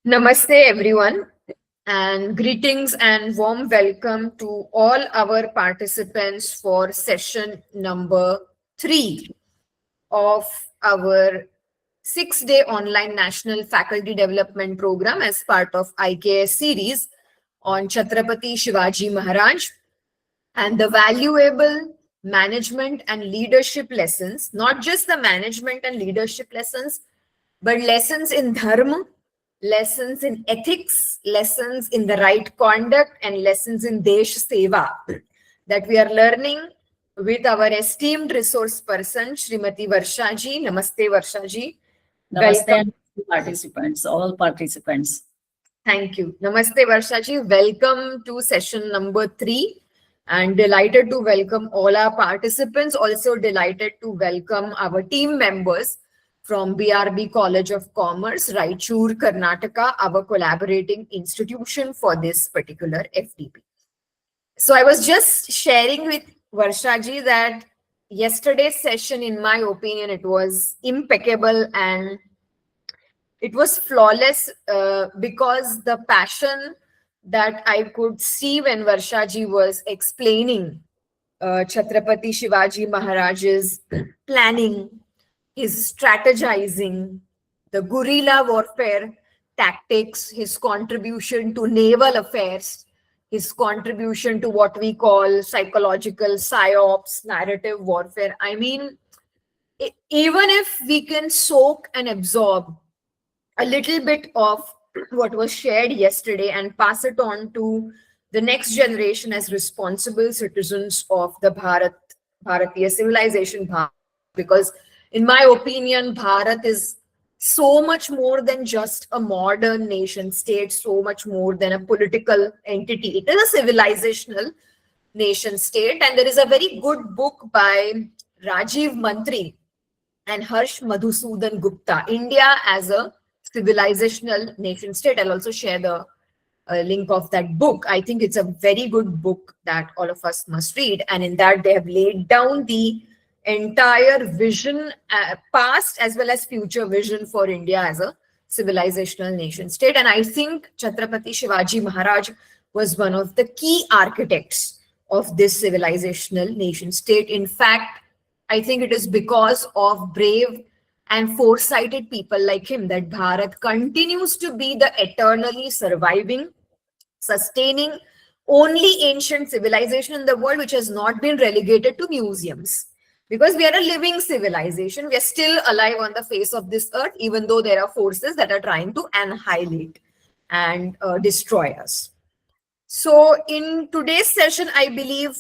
Namaste, everyone, and greetings and warm welcome to all our participants for session number 3 of our 6-day online national faculty development program as part of IKS series on Chhatrapati Shivaji Maharaj and the valuable management and leadership lessons, not just the management and leadership lessons, but lessons in dharma, lessons in ethics, lessons in the right conduct, and lessons in Desh Seva that we are learning with our esteemed resource person, Srimati Varsha ji. Namaste, Varsha ji. Namaste, Welcome. and participants, all participants. Thank you. Namaste, Varsha ji. Welcome to session number 3. And delighted to welcome all our participants. Also delighted to welcome our team members from BRB College of Commerce, Raichur, Karnataka, our collaborating institution for this particular FDP. So I was just sharing with Varshaji that yesterday's session, in my opinion, it was impeccable and it was flawless because the passion that I could see when Varshaji was explaining Chhatrapati Shivaji Maharaj's planning, his strategizing, the guerrilla warfare tactics, his contribution to naval affairs, his contribution to what we call psychological psyops, narrative warfare. I mean, even if we can soak and absorb a little bit of what was shared yesterday and pass it on to the next generation as responsible citizens of the Bharatiya civilization, because in my opinion, Bharat is so much more than just a modern nation state, so much more than a political entity. It is a civilizational nation state, and there is a very good book by Rajiv Mantri and Harsh Madhusudan Gupta, India as a civilizational nation state. I'll also share the link of that book. I think it's a very good book that all of us must read. And in that, they have laid down the entire vision, past as well as future vision for India as a civilizational nation state. And I think Chhatrapati Shivaji Maharaj was one of the key architects of this civilizational nation state. In fact, I think it is because of brave and foresighted people like him that Bharat continues to be the eternally surviving, sustaining, only ancient civilization in the world which has not been relegated to museums. Because we are a living civilization, we are still alive on the face of this earth, even though there are forces that are trying to annihilate and destroy us. So, in today's session, I believe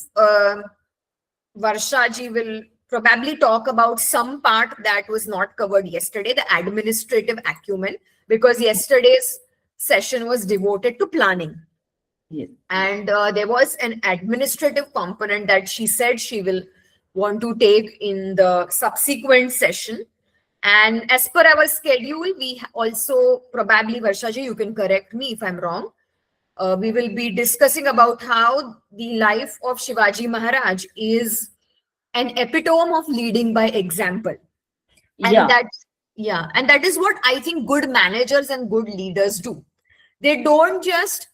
Varshaji will probably talk about some part that was not covered yesterday, the administrative acumen, because yesterday's session was devoted to planning. Yes. And there was an administrative component that she said she will want to take in the subsequent session. And as per our schedule, we also probably, Varshaji, you can correct me if I'm wrong. We will be discussing about how the life of Shivaji Maharaj is an epitome of leading by example. And that is what I think good managers and good leaders do. They don't just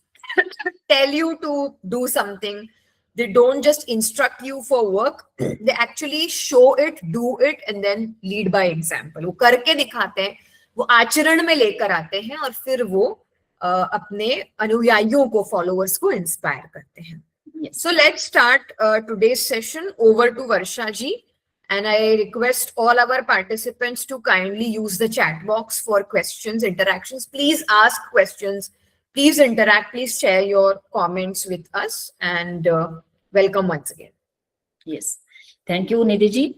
tell you to do something. They don't just instruct you for work. They actually show it, do it, and then lead by example. वो करके दिखाते हैं, वो आचरण में लेकर आते हैं, और फिर वो अपने अनुयायियों को, followers को inspire करते हैं. Yes. So let's start today's session. Over to Varsha ji. And I request all our participants to kindly use the chat box for questions, interactions. Please ask questions. Please interact. Please share your comments with us. And welcome once again. Yes. Thank you, Nidhi.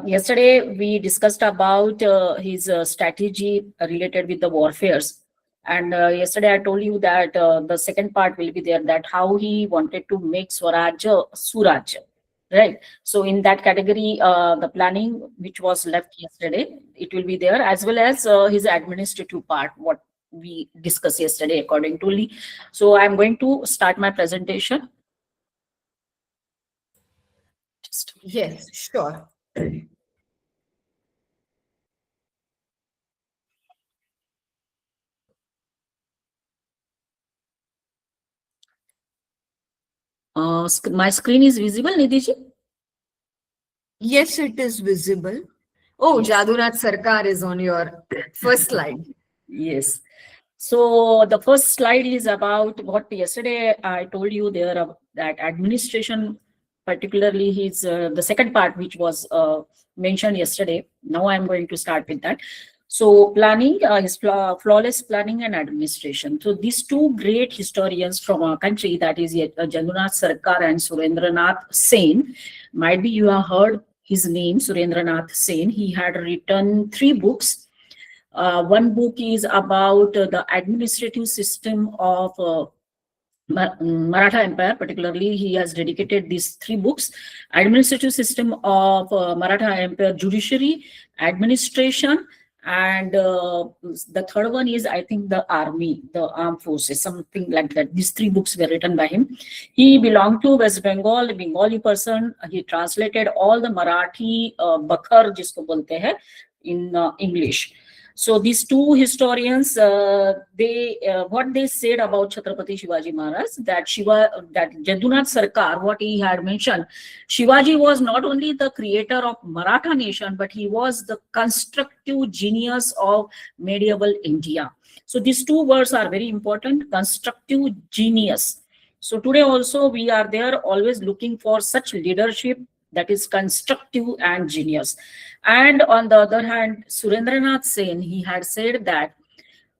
Yesterday, we discussed about his strategy related with the warfares. And yesterday, I told you that the second part will be there, that how he wanted to make Swarajya Surajya. Right. So in that category, the planning which was left yesterday, it will be there, as well as his administrative part, what we discussed yesterday according to Lee. So I'm going to start my presentation. Yes, sure. My screen is visible, Nidhi? Yes, it is visible. Oh, Yes. Jadunath Sarkar is on your first slide. Yes. So the first slide is about what yesterday I told you there that administration, particularly his the second part which was mentioned yesterday. Now I'm going to start with that. So planning is flawless planning and administration. So these two great historians from our country, that is Jadunath Sarkar and Surendranath Sen. Might be you have heard his name, Surendranath Sen. He had written 3 books. One book is about the administrative system of Maratha Empire. Particularly, he has dedicated these 3 books: administrative system of Maratha Empire, judiciary, administration, and the third one is, I think, the army, the armed forces, something like that. These 3 books were written by him. He belonged to West Bengal, a Bengali person. He translated all the Marathi Bakhar, jisko bolte hai, in English. So these two historians, they what they said about Chhatrapati Shivaji Maharaj, that Jadunath Sarkar, what he had mentioned, Shivaji was not only the creator of Maratha nation, but he was the constructive genius of medieval India. So these 2 words are very important: constructive genius. So today also we are there always looking for such leadership that is constructive and genius. And on the other hand, Surendranath Sen, he had said that,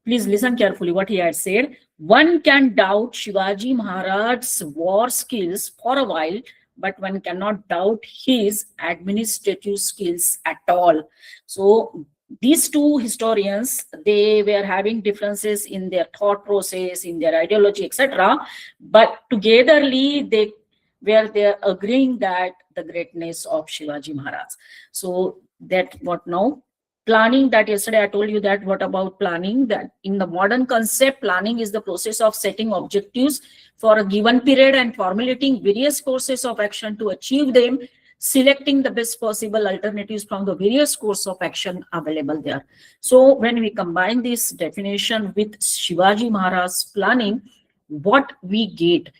please listen carefully what he had said: one can doubt Shivaji Maharaj's war skills for a while, but one cannot doubt his administrative skills at all. So these two historians, they were having differences in their thought process, in their ideology, etc. But togetherly, they where they're agreeing that the greatness of Shivaji Maharaj. So that what now? Planning, that yesterday I told you that what about planning, that in the modern concept, planning is the process of setting objectives for a given period and formulating various courses of action to achieve them, selecting the best possible alternatives from the various course of action available there. So when we combine this definition with Shivaji Maharaj's planning, what we get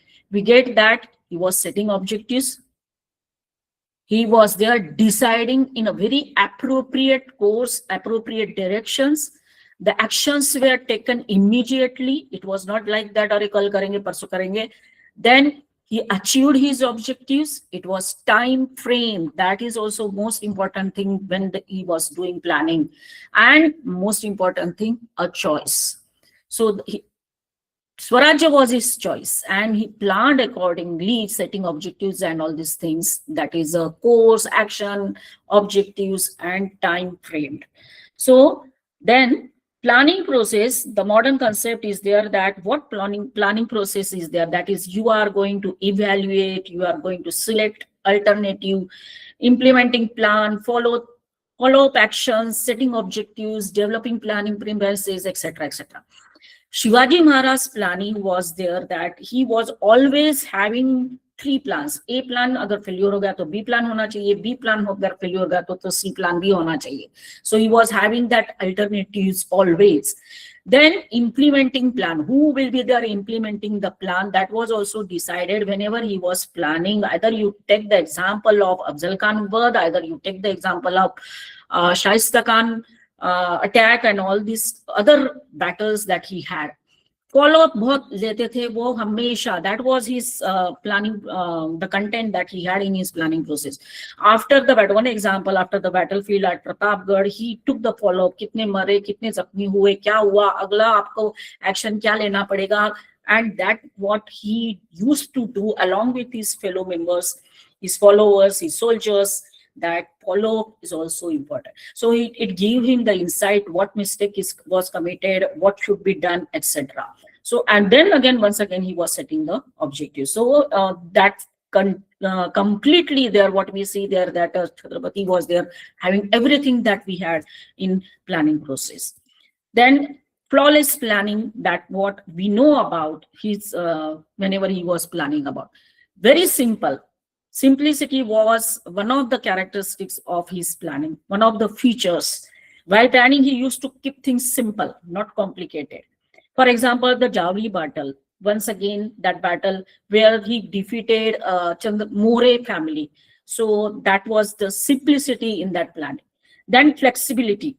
that he was setting objectives. He was there deciding in a very appropriate course, appropriate directions. The actions were taken immediately. It was not like that, "Arey, kal karenge, parso karenge." Then he achieved his objectives. It was time frame. That is also most important thing when he was doing planning. And most important thing, a choice. So Swarajya was his choice, and he planned accordingly, setting objectives and all these things. That is a course, action, objectives, and time framed. So then planning process, the modern concept is there that what planning process is there, that is you are going to evaluate, you are going to select alternative, implementing plan, follow up actions, setting objectives, developing planning premises, etc., etc. Shivaji Maharaj's planning was there that he was always having 3 plans. A plan agar failure ho gaya to B plan hona chahiye, B plan agar failure ho gaya to C plan bhi hona chahiye. So he was having that alternatives always. Then implementing plan, who will be there implementing the plan, that was also decided whenever he was planning. Either you take the example of Afzal Khan Wad, either you take the example of Shaista Khan attack and all these other battles that he had. Follow up बहुत लेते थे वो हमेशा. That was his planning, the content that he had in his planning process. After the battle, one example, after the battlefield at Pratapgarh, he took the follow up. कितने मरे, कितने जख्मी हुए, क्या हुआ, अगला आपको action क्या लेना पड़ेगा. And that what he used to do along with his fellow members, his followers, his soldiers. That follow is also important. So it gave him the insight what mistake was committed, what should be done, etc. So and then again, once again, he was setting the objective. So that completely there, what we see there, that Chhatrapati was there having everything that we had in planning process. Then flawless planning, that what we know about his whenever he was planning about. Very simple. Simplicity was one of the characteristics of his planning, one of the features. While planning, he used to keep things simple, not complicated. For example, the Javli battle. once again that battle where he defeated More family. So that was the simplicity in that plan. Then flexibility.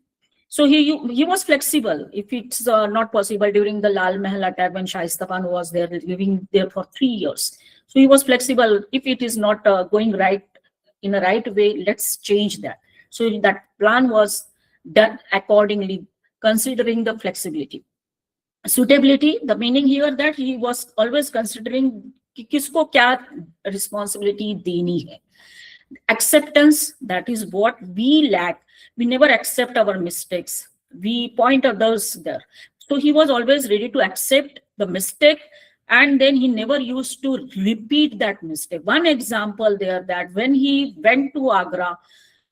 So he was flexible. If it's not possible during the Lal Mahal attack when Shaista Khan was there, living there for 3 years. So he was flexible. If it is not going right in a right way, let's change that. So that plan was done accordingly, considering the flexibility. Suitability, the meaning here that he was always considering कि किसको क्या responsibility देनी है. Acceptance, that is what we lack. We never accept our mistakes. We point others there. So he was always ready to accept the mistake, and then he never used to repeat that mistake. One example there, that when he went to Agra,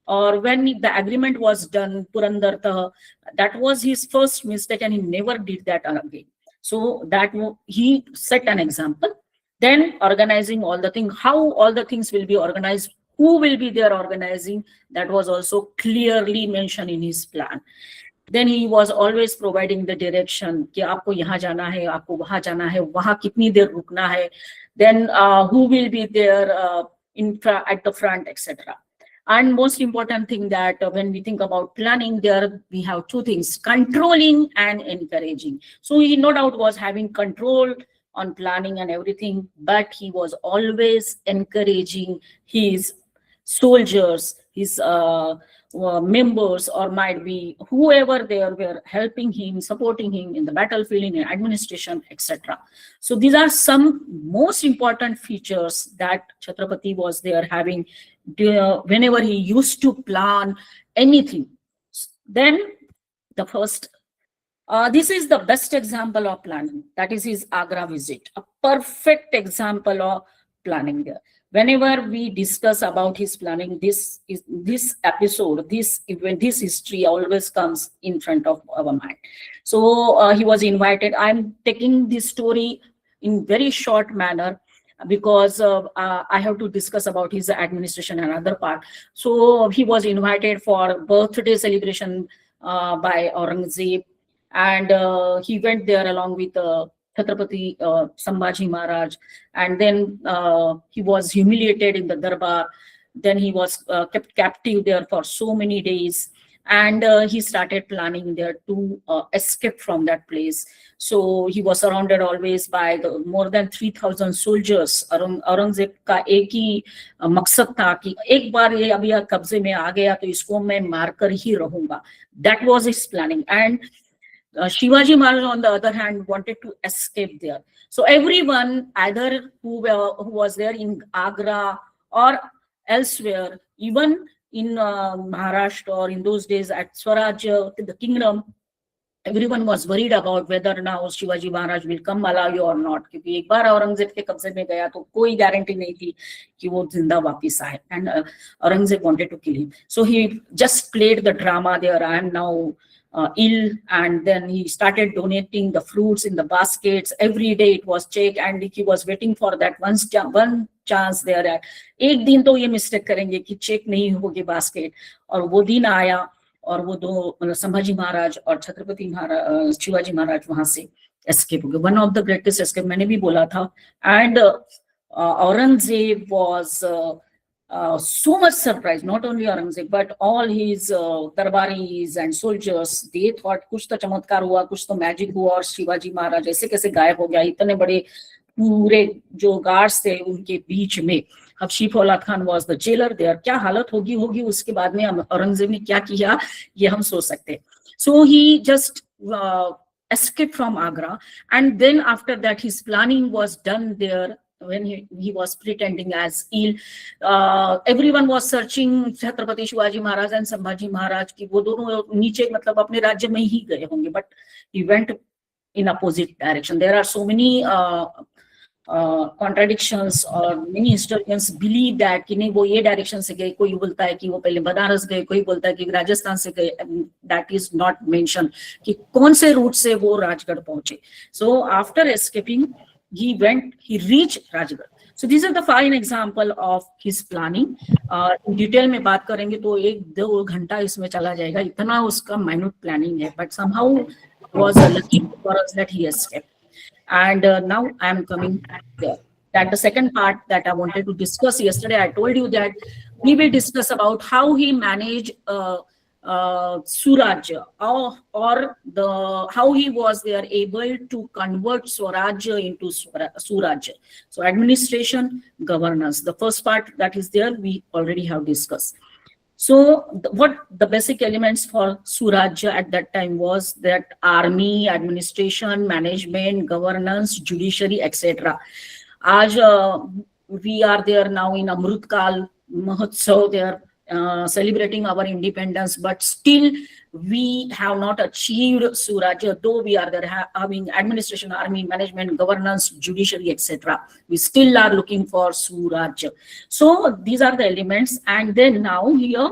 or when the agreement was done, Purandartah, that was his first mistake, and he never did that again. So that he set an example. Then organizing all the things, how all the things will be organized, who will be there organizing, that was also clearly mentioned in his plan. Then he was always providing the direction कि आपको यहाँ जाना है, आपको वहाँ जाना है, वहाँ कितनी देर रुकना है. Then who will be there at the front, etc. And most important thing that when we think about planning, there we have two things: controlling and encouraging. So he no doubt was having control on planning and everything, but he was always encouraging his soldiers, his members, or might be whoever they were helping him, supporting him in the battlefield, in administration, etc. So these are some most important features that Chhatrapati was there having whenever he used to plan anything. Then the first, this is the best example of planning. That is his Agra visit, a perfect example of planning there. Whenever we discuss about his planning, this episode, this event, this history always comes in front of our mind. So he was invited. I'm taking this story in very short manner because I have to discuss about his administration and other part. So he was invited for birthday celebration by Aurangzeb, and he went there along with Chhatrapati Shivaji Maharaj, and then he was humiliated in the Darbar. Then he was kept captive there for so many days, and he started planning there to escape from that place. So he was surrounded always by the more than 3,000 soldiers. Aurangzeb का एक ही मकसद था कि एक बार ये अभी कब्जे में आ गया तो इसको मैं मारकर ही रहूंगा. That was his planning. And Shivaji Maharaj, on the other hand, wanted to escape there. So everyone, either who was there in Agra or elsewhere, even in Maharashtra or in those days at Swaraj, the kingdom, everyone was worried about whether now Shivaji Maharaj will come alive or not. क्योंकि एक बार औरंगजेब के कब्जे में गया तो कोई guarantee नहीं थी कि वो जिंदा वापस आए. And Aurangzeb wanted to kill him. So he just played the drama there. I am now ill, and then he started donating the fruits in the baskets. Every day it was checked, and he was waiting for that one chance there. एक दिन तो ये mistake करेंगे कि check नहीं होगी basket, और वो दिन आया और वो दो संभाजी महाराज और छत्रपति महाराज शिवाजी महाराज वहां से एस्केप हो गए. One of the greatest escape, मैंने भी बोला था. And Aurangzeb was so much surprised. Not only Aurangzeb but all his darbaris and soldiers, they thought कुछ तो चमत्कार हुआ, कुछ तो मैजिक हुआ, और शिवाजी महाराज ऐसे कैसे गायब हो गया. इतने बड़े पूरे जो गार्ड्स थे उनके बीच में. अब शीफ औलाद Khan was the jailer there. क्या हालत होगी उसके बाद में औरंगजेब ने क्या किया, ये हम सोच सकते. So he just escaped from Agra, and then after that his planning was done there. When he was pretending as ill, everyone was searching Chhatrapati Shivaji Maharaj and Sambhaji Maharaj कि वो दोनों नीचे मतलब अपने राज्य में ही गए होंगे, but he went in opposite direction. There are so many contradictions, or many historians believe that कि नहीं वो ये direction से गए, कोई बोलता है कि वो पहले बनारस गए, कोई बोलता है कि राजस्थान से गए. That is not mentioned कि कौन से रूट से वो राजगढ़ पहुंचे. So after escaping, he reached Rajgarh. So these are the fine example of his planning. Detail में बात करेंगे तो 1-2 घंटा इसमें चला जाएगा, इतना उसका minute planning है. But somehow was lucky for us that he escaped. And now I am coming there. That the second part that I wanted to discuss. Yesterday, I told you that we will discuss about how he managed Suraj, or the how he was there able to convert Swaraj into Suraj. So administration, governance. The first part that is there, we already have discussed. So what the basic elements for Suraj at that time was that army, administration, management, governance, judiciary, etc. As we are there now in Amrut Kal Mahotsav, they are celebrating our independence, but still we have not achieved Suraj, though we are there having administration, army, management, governance, judiciary, etc. We still are looking for Suraj. So these are the elements. And then now here,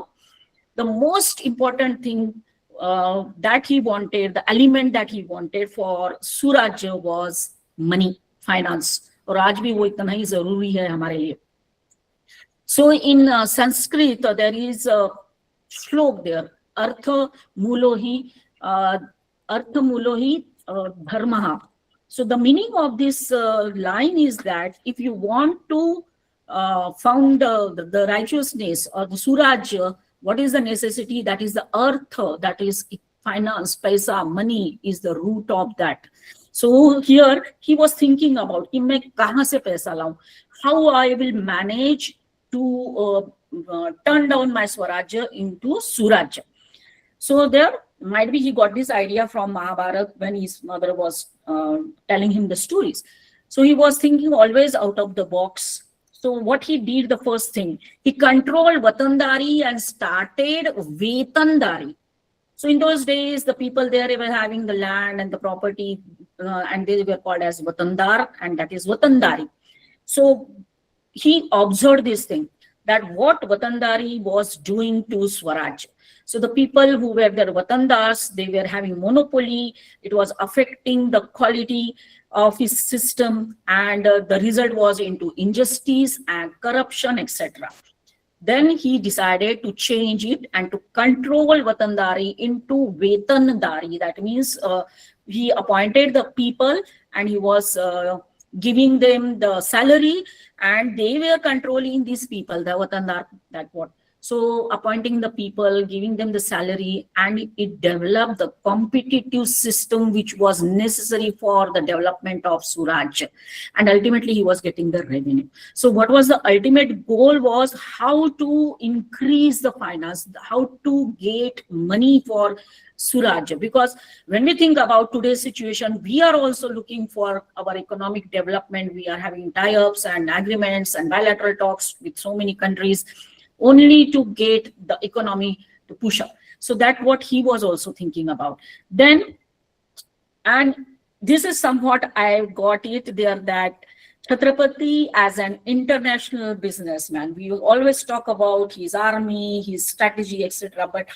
the most important thing that he wanted, the element that he wanted for Suraj was money, finance. और आज भी वो इतना ही जरूरी है हमारे लिए. So in Sanskrit there is a shlok there, artha mulo hi dharmaha. So the meaning of this line is that if you want to found the righteousness or the Suraj, what is the necessity? That is the earth, that is finance, paisa, money is the root of that. So here he was thinking about कि मैं कहाँ से पैसा लाऊं, how I will manage to turn down my Swaraj into Suraj. So there might be he got this idea from Mahabharata when his mother was telling him the stories. So he was thinking always out of the box. So what he did, the first thing, he controlled Vatandari and started Vetandari. So in those days, the people there were having the land and the property, and they were called as Vatandar, and that is Vatandari. So he observed this thing, that what Vatandari was doing to Swaraj. So the people who were their Vatandars, they were having monopoly. It was affecting the quality of his system, and the result was into injustice and corruption, etc. Then he decided to change it and to control Vatandari into Vetandari. That means he appointed the people and he was giving them the salary, and they were controlling these people, the Vatandar, that what. So appointing the people, giving them the salary, and it developed the competitive system which was necessary for the development of Suraj. And ultimately he was getting the revenue. So what was the ultimate goal was how to increase the finance, how to get money for Suraj. Because when we think about today's situation, we are also looking for our economic development. We are having tie-ups and agreements and bilateral talks with so many countries, only to get the economy to push up. So that's what he was also thinking about. Then, and this is somewhat I got it there, that Chhatrapati as an international businessman, we always talk about his army, his strategy, etc. But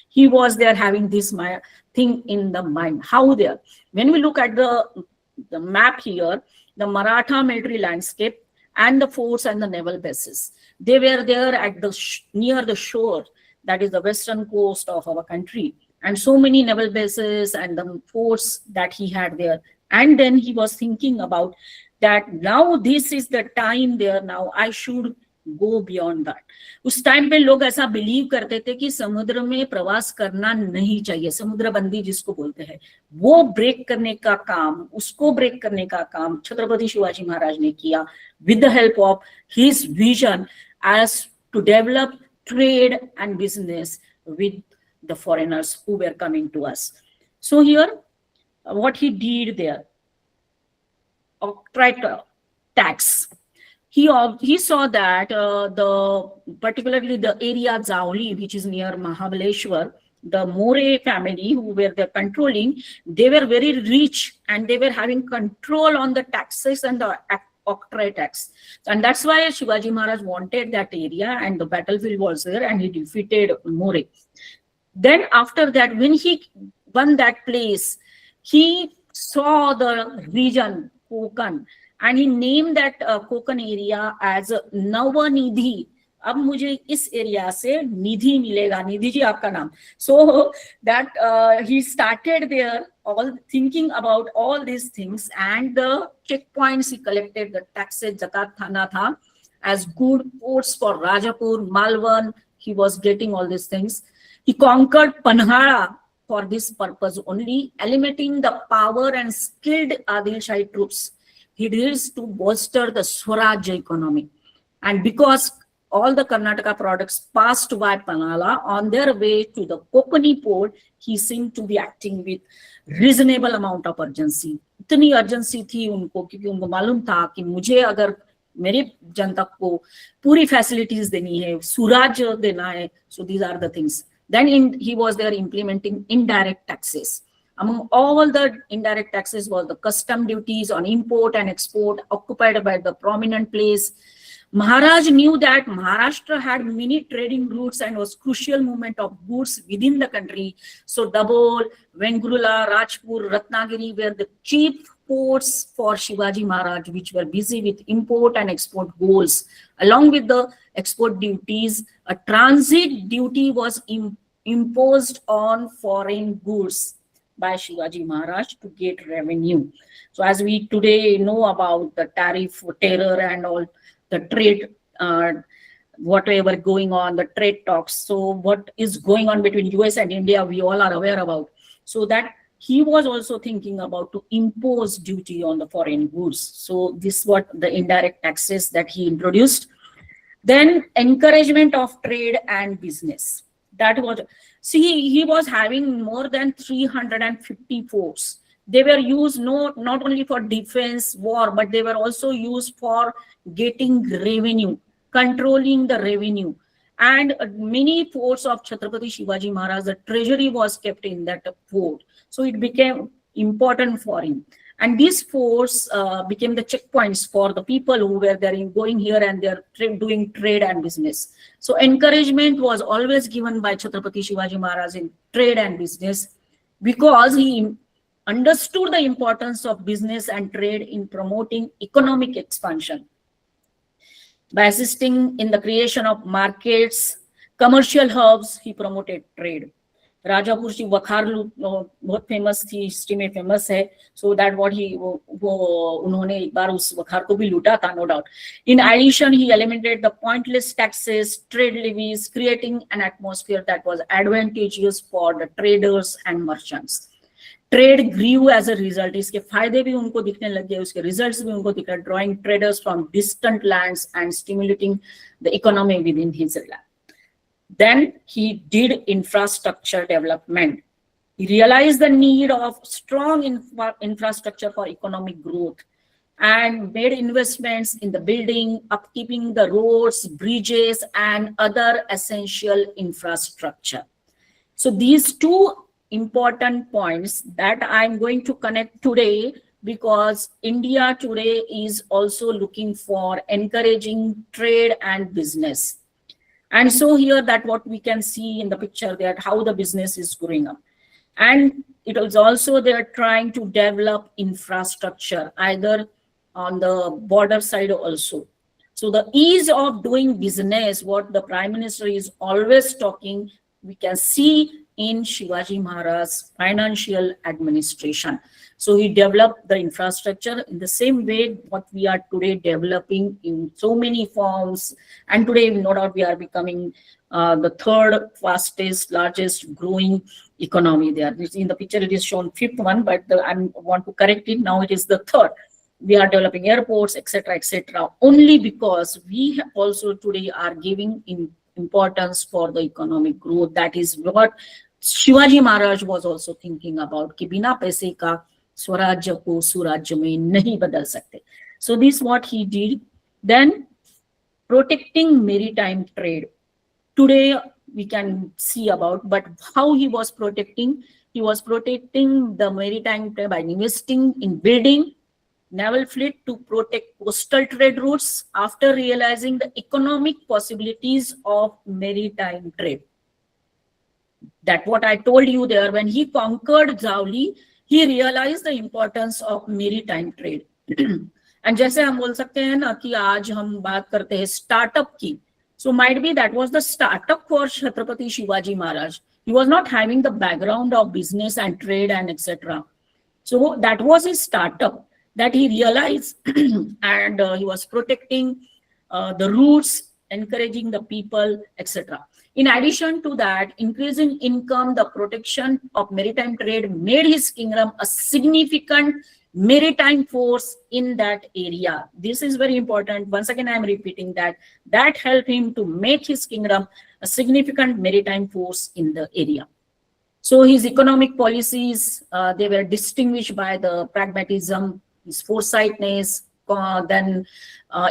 he was there having this thing in the mind. How there? When we look at the map here, the Maratha military landscape and the forts and the naval bases, they were there at the near the shore, that is the western coast of our country, and so many naval bases and the forts that he had there. And then he was thinking about that now this is the time there, now I should go beyond that. उस time पे लोग ऐसा believe करते थे कि समुद्र में प्रवास करना नहीं चाहिए, समुद्र बंदी जिसको बोलते हैं, वो ब्रेक करने का काम, उसको ब्रेक करने का काम छत्रपति शिवाजी महाराज ने किया with the help of his vision as to develop trade and business with the foreigners who were coming to us. So here what he did there, tax. He saw that particularly the area Zaoli, which is near Mahabaleshwar, the More family who were there controlling, they were very rich and they were having control on the taxes and the octroi tax. And that's why Shivaji Maharaj wanted that area, and the battlefield was there and he defeated More. Then after that, when he won that place, he saw the region, Konkan, and he named that Konkan area as Navanidhi अब मुझे इस area से निधि मिलेगा, निधि जी आपका नाम. So that he started there all thinking about all these things, and the checkpoints he collected, the taxes, zakat thana tha, as good ports for Rajapur, Malwan, he was getting all these things. He conquered Panhala for this purpose only, eliminating the power and skilled Adil Shahi troops. He did to bolster the Swaraj economy. And because all the Karnataka products passed by Panhala on their way to the Kokani port, he seemed to be acting with reasonable amount of urgency. इतनी urgency थी उनको, क्योंकि उनको मालूम था कि मुझे अगर मेरे जनता को पूरी facilities देनी है, सुराज देना है, so these are the things. Then he was there implementing indirect taxes. Among all the indirect taxes was the custom duties on import and export, occupied by the prominent place. Maharaj knew that Maharashtra had many trading routes and was crucial movement of goods within the country. So Dabhol, Vengurula, Rajpur, Ratnagiri were the chief ports for Shivaji Maharaj, which were busy with import and export goals. Along with the export duties, a transit duty was imposed on foreign goods by Shivaji Maharaj to get revenue. So as we today know about the tariff terror and all, the trade, whatever going on, the trade talks. So what is going on between US and India, we all are aware about. So that he was also thinking about to impose duty on the foreign goods. So this what the indirect taxes that he introduced. Then encouragement of trade and business. That was, see, he was having more than 350 forts. They were used not only for defense, war, but they were also used for getting revenue, controlling the revenue. And many forts of Chhatrapati Shivaji Maharaj, the treasury was kept in that fort. So it became important for him. And these forts became the checkpoints for the people who were there in going here and they're doing trade and business. So encouragement was always given by Chhatrapati Shivaji Maharaj in trade and business, because he understood the importance of business and trade in promoting economic expansion. By assisting in the creation of markets, commercial hubs, he promoted trade. Rajapur की वखार बहुत famous थी, history में famous है. So that what he वो उन्होंने एक बार उस वखार को भी लूटा था, no doubt. In addition he eliminated the pointless taxes, trade levies, creating an atmosphere that was advantageous for the traders and merchants. Trade grew as a result. इसके फायदे भी उनको दिखने लग गए, उसके रिजल्ट्स भी उनको दिख रहे. Drawing traders from distant lands and stimulating the economy with in his land. Then he did infrastructure development. He realized the need of strong infrastructure for economic growth and made investments in the building, upkeeping the roads, bridges, and other essential infrastructure. So these two important points that I'm going to connect today, because India today is also looking for encouraging trade and business. And so here that what we can see in the picture that how the business is growing up. And it is also they're trying to develop infrastructure either on the border side also. So the ease of doing business, what the Prime Minister is always talking, we can see in Shivaji Maharaj's financial administration. So he developed the infrastructure in the same way what we are today developing in so many forms. And today, no doubt, we are becoming the third fastest, largest growing economy there. In the picture, it is shown fifth one, but I want to correct it. Now it is the third. We are developing airports, etc., only because we also today are giving importance for the economic growth. That is what Shivaji Maharaj was also thinking about. कि बिना पैसे का स्वराज्य को सुराज्य में नहीं बदल सकते. So this is what he did. Then protecting maritime trade. Today we can see about, but how he was protecting? He was protecting the maritime trade by investing in building naval fleet to protect coastal trade routes after realizing the economic possibilities of maritime trade. That what I told you there, when he conquered Zauli, he realized the importance of maritime trade. And जैसे हम बोल सकते हैं ना कि आज हम बात करते हैं स्टार्टअप की, So might be that was the startup for Chhatrapati Shivaji Maharaj. He was not having the background of business and trade and etc. So that was his startup that he realized, and he was protecting the roots, encouraging the people, etc. In addition to that, increasing income, the protection of maritime trade made his kingdom a significant maritime force in that area. This is very important. Once again, I am repeating that helped him to make his kingdom a significant maritime force in the area. So his economic policies, they were distinguished by the pragmatism, his foresightness, then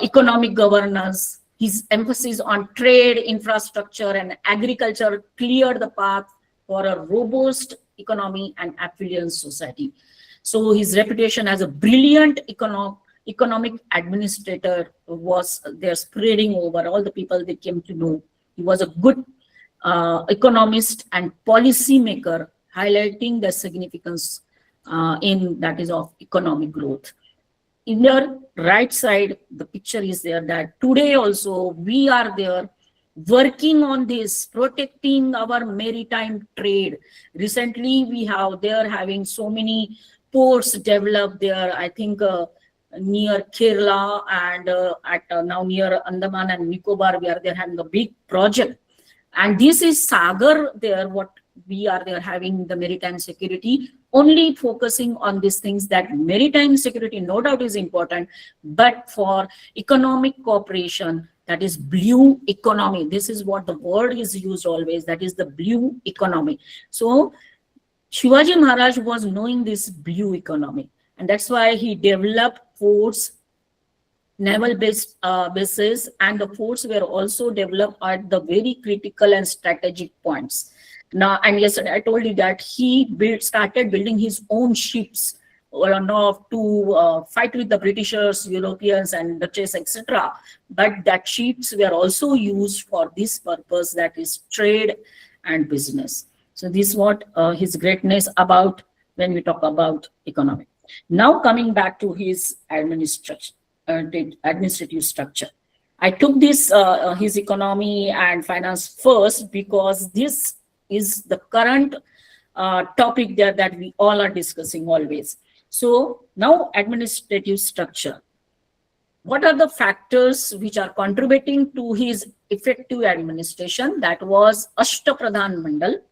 economic governance. His emphasis on trade, infrastructure, and agriculture cleared the path for a robust economy and affluent society. So his reputation as a brilliant economic administrator was there, spreading over all the people they came to know. He was a good economist and policy maker, highlighting the significance in that is of economic growth. In the right side, the picture is there that today also we are there working on this, protecting our maritime trade. Recently, they are having so many ports developed there. I think near Kerala and now near Andaman and Nicobar, they're having a big project. And this is Sagar there, what we are there having the maritime security, only focusing on these things, that maritime security no doubt is important, but for economic cooperation, that is blue economy. This is what the word is used always, that is the blue economy. So Shivaji Maharaj was knowing this blue economy, and that's why he developed forts, naval bases, and the forts were also developed at the very critical and strategic points. Now, and yesterday I told you that he started building his own ships to fight with the Britishers, Europeans, and Dutches, etc. But that ships were also used for this purpose, that is trade and business. So this is what his greatness about when we talk about economy. Now coming back to his administrative structure. I took this his economy and finance first because this is the current topic there that we all are discussing always. So now administrative structure. What are the factors which are contributing to his effective administration? That was Ashtapradhan Mandal,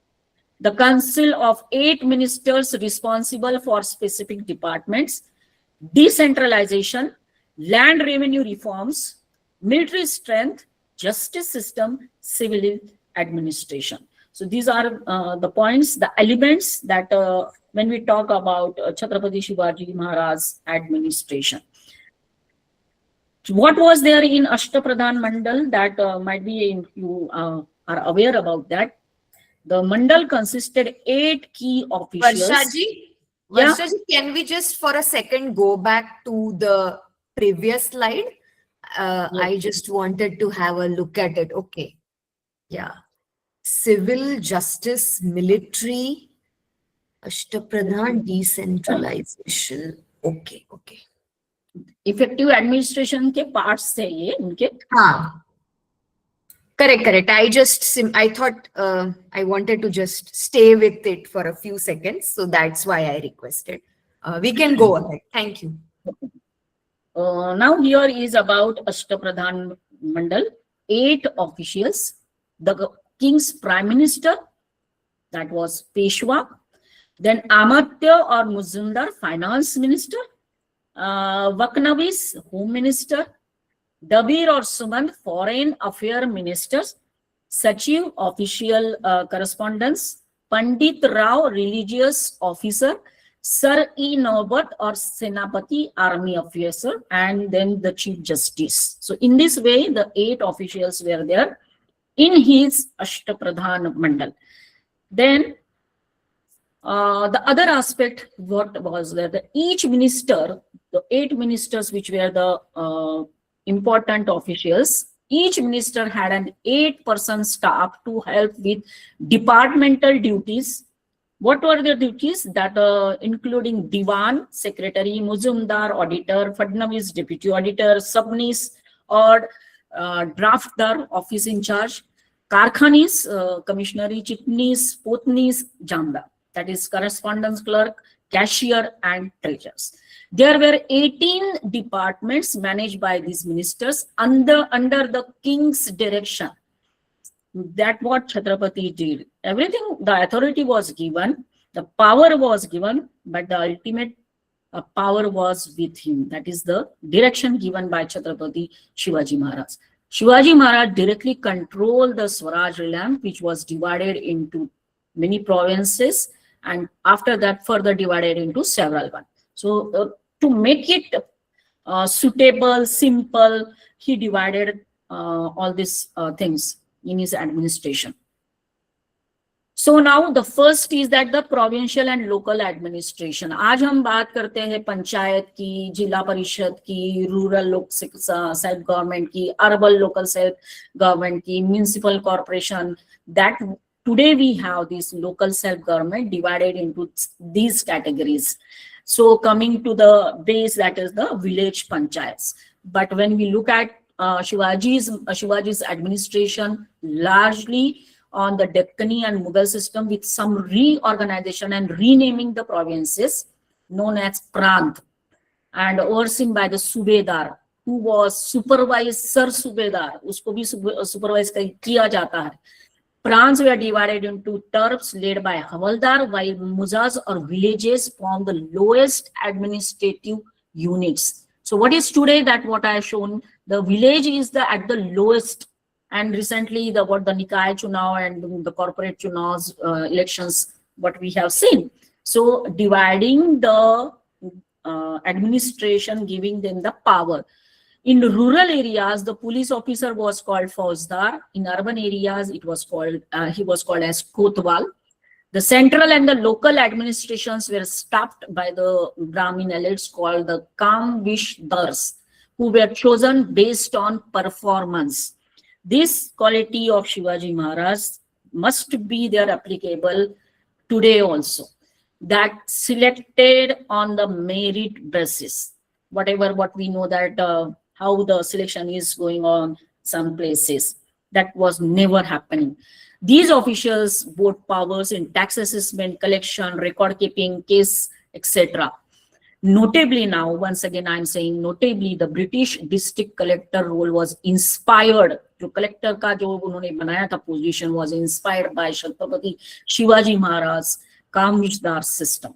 the council of 8 ministers responsible for specific departments, decentralization, land revenue reforms, military strength, justice system, civil administration. So these are the points, the elements that when we talk about Chhatrapati Shivaji Maharaj's administration. What was there in Ashtapradhan Mandal that might be you are aware about that? The Mandal consisted 8 key officials. Varshaji, can we just for a second go back to the previous slide? Yes. I just wanted to have a look at it. Okay. Yeah. Civil, justice, military, Ashtapradhan, decentralization. Okay. Effective administration के parts थे ये उनके. हाँ. Correct. I thought I wanted to just stay with it for a few seconds. So that's why I requested. We can go ahead. Thank you. Now here is about Ashtapradhan Mandal, 8 officials, the king's prime minister, that was Peshwa, then Amatya or Muzumdar, finance minister, Vaknavis, home minister, Dabir or Sumant, foreign affairs ministers, Sachiv, official correspondence, Pandit Rao, religious officer, Sir E. Naubat or Senapati, army officer, and then the chief justice. So in this way, the 8 officials were there in his Ashtapradhan Mandal. Then the other aspect, what was there? Each minister, the 8 ministers which were the important officials, each minister had an 8-person staff to help with departmental duties. What were their duties? That including Diwan, secretary, Muzumdar, auditor, Fadnavis, deputy auditor, Subnis, or drafter, office in charge, Karkhanis, commissionary, chitnis, potnis, jamda, that is correspondence clerk, cashier, and treasurers. There were 18 departments managed by these ministers under the king's direction. That what Chhatrapati did. Everything, the authority was given, the power was given, but the ultimate power was with him. That is the direction given by Chhatrapati Shivaji Maharaj. Shivaji Maharaj directly controlled the Swaraj realm, which was divided into many provinces, and after that further divided into several ones. So to make it suitable, simple, he divided all these things in his administration. So now the first is that the provincial and local administration. आज हम बात करते हैं पंचायत की, जिला परिषद की, rural self government की, urban local self government की, municipal corporation. That today we have this local self government divided into these categories. So coming to the base, that is the village panchayats. But when we look at Shivaji's administration, largely on the Deccani and Mughal system, with some reorganization and renaming the provinces known as Prant, and overseen by the Subedar, who was supervised, Sir Subedar, usko bhi supervise kiya jata hai. Prants were divided into terps led by Havaldar, while Muzas or villages form the lowest administrative units. So what is today, that what I have shown, the village is at the lowest. And recently the Nikaya Chunav and the corporate Chunavs elections, what we have seen. So dividing the administration, giving them the power. In rural areas, the police officer was called Fauzdar. In urban areas, it was called he was called as Kotwal. The central and the local administrations were staffed by the Brahmin elites called the Kamvishdars, who were chosen based on performance. This quality of Shivaji Maharaj must be there applicable today also, that selected on the merit basis. Whatever what we know that how the selection is going on some places, that was never happening. These officials vote powers in tax assessment, collection, record keeping, case, etc. Notably now, once again I am saying notably, the British district collector role was inspired. जो collector का जो उन्होंने बनाया था position was inspired by Chhatrapati Shivaji Maharaj's Kamvishdar system.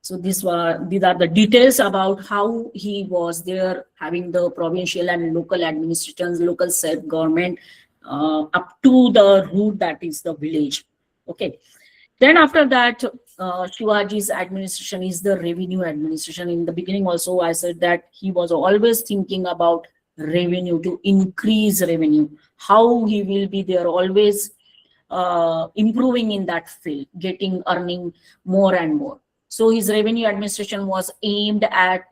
So these are the details about how he was there, having the provincial and local administrations, local self-government up to the root, that is the village. Okay. Then after that, Shivaji's administration is the revenue administration. In the beginning also, I said that he was always thinking about revenue, to increase revenue, how he will be there, always improving in that field, earning more and more. So his revenue administration was aimed at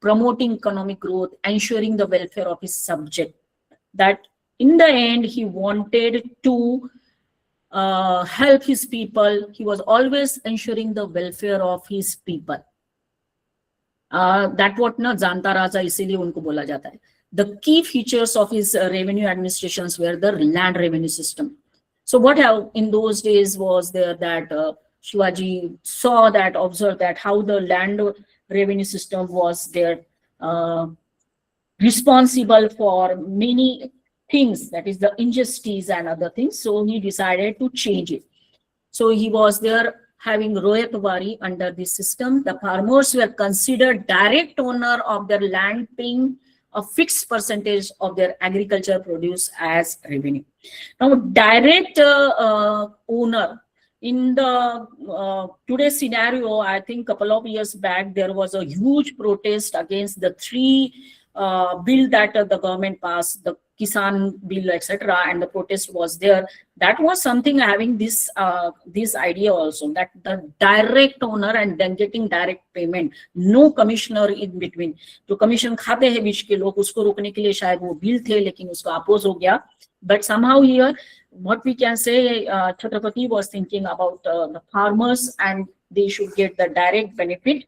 promoting economic growth, ensuring the welfare of his subject. That in the end, he wanted to help his people. He was always ensuring the welfare of his people. That what na janta raja isliye unko bola jata hai. The key features of his revenue administrations were the land revenue system. So what in those days was there that Shivaji saw that, observed that how the land revenue system was there, responsible for many things, that is the injustice and other things. So he decided to change it. So he was there having Royatwari under this system. The farmers were considered direct owner of their land, paying a fixed percentage of their agriculture produce as revenue. Now, direct owner, in the today's scenario, I think a couple of years back, there was a huge protest against the three bill that the government passed, the Kisan bill, etc., and the protest was there. That was something having this idea also, that the direct owner and then getting direct payment, no commissioner in between. जो commission खाते हैं बीच के लोग, उसको रोकने के लिए शायद वो bill थे, लेकिन उसको oppose हो गया. But somehow here, what we can say, Chhatrapati was thinking about the farmers, and they should get the direct benefit.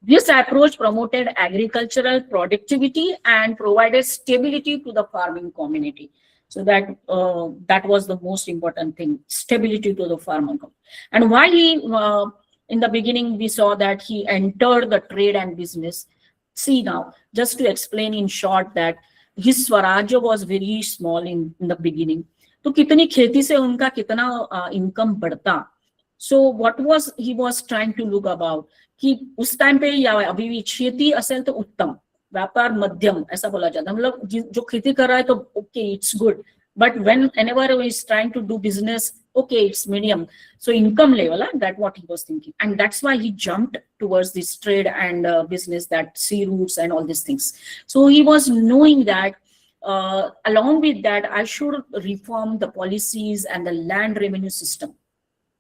This approach promoted agricultural productivity and provided stability to the farming community. So that was the most important thing, stability to the farming community. And while in the beginning, we saw that he entered the trade and business. See now, just to explain in short that his Swarajya was very small in the beginning. तो कितनी खेती से उनका कितना income बढ़ता. So what was he was trying to look about कि उस time पे या अभी भी खेती असेल तो उत्तम, व्यापार मध्यम ऐसा बोला जाता है, मतलब जो खेती कर रहा है तो okay it's good, but whenever he is trying to do business, okay it's medium, so income level, that what he was thinking, and that's why he jumped towards this trade and business, that sea routes and all these things. So he was knowing that along with that I should reform the policies and the land revenue system.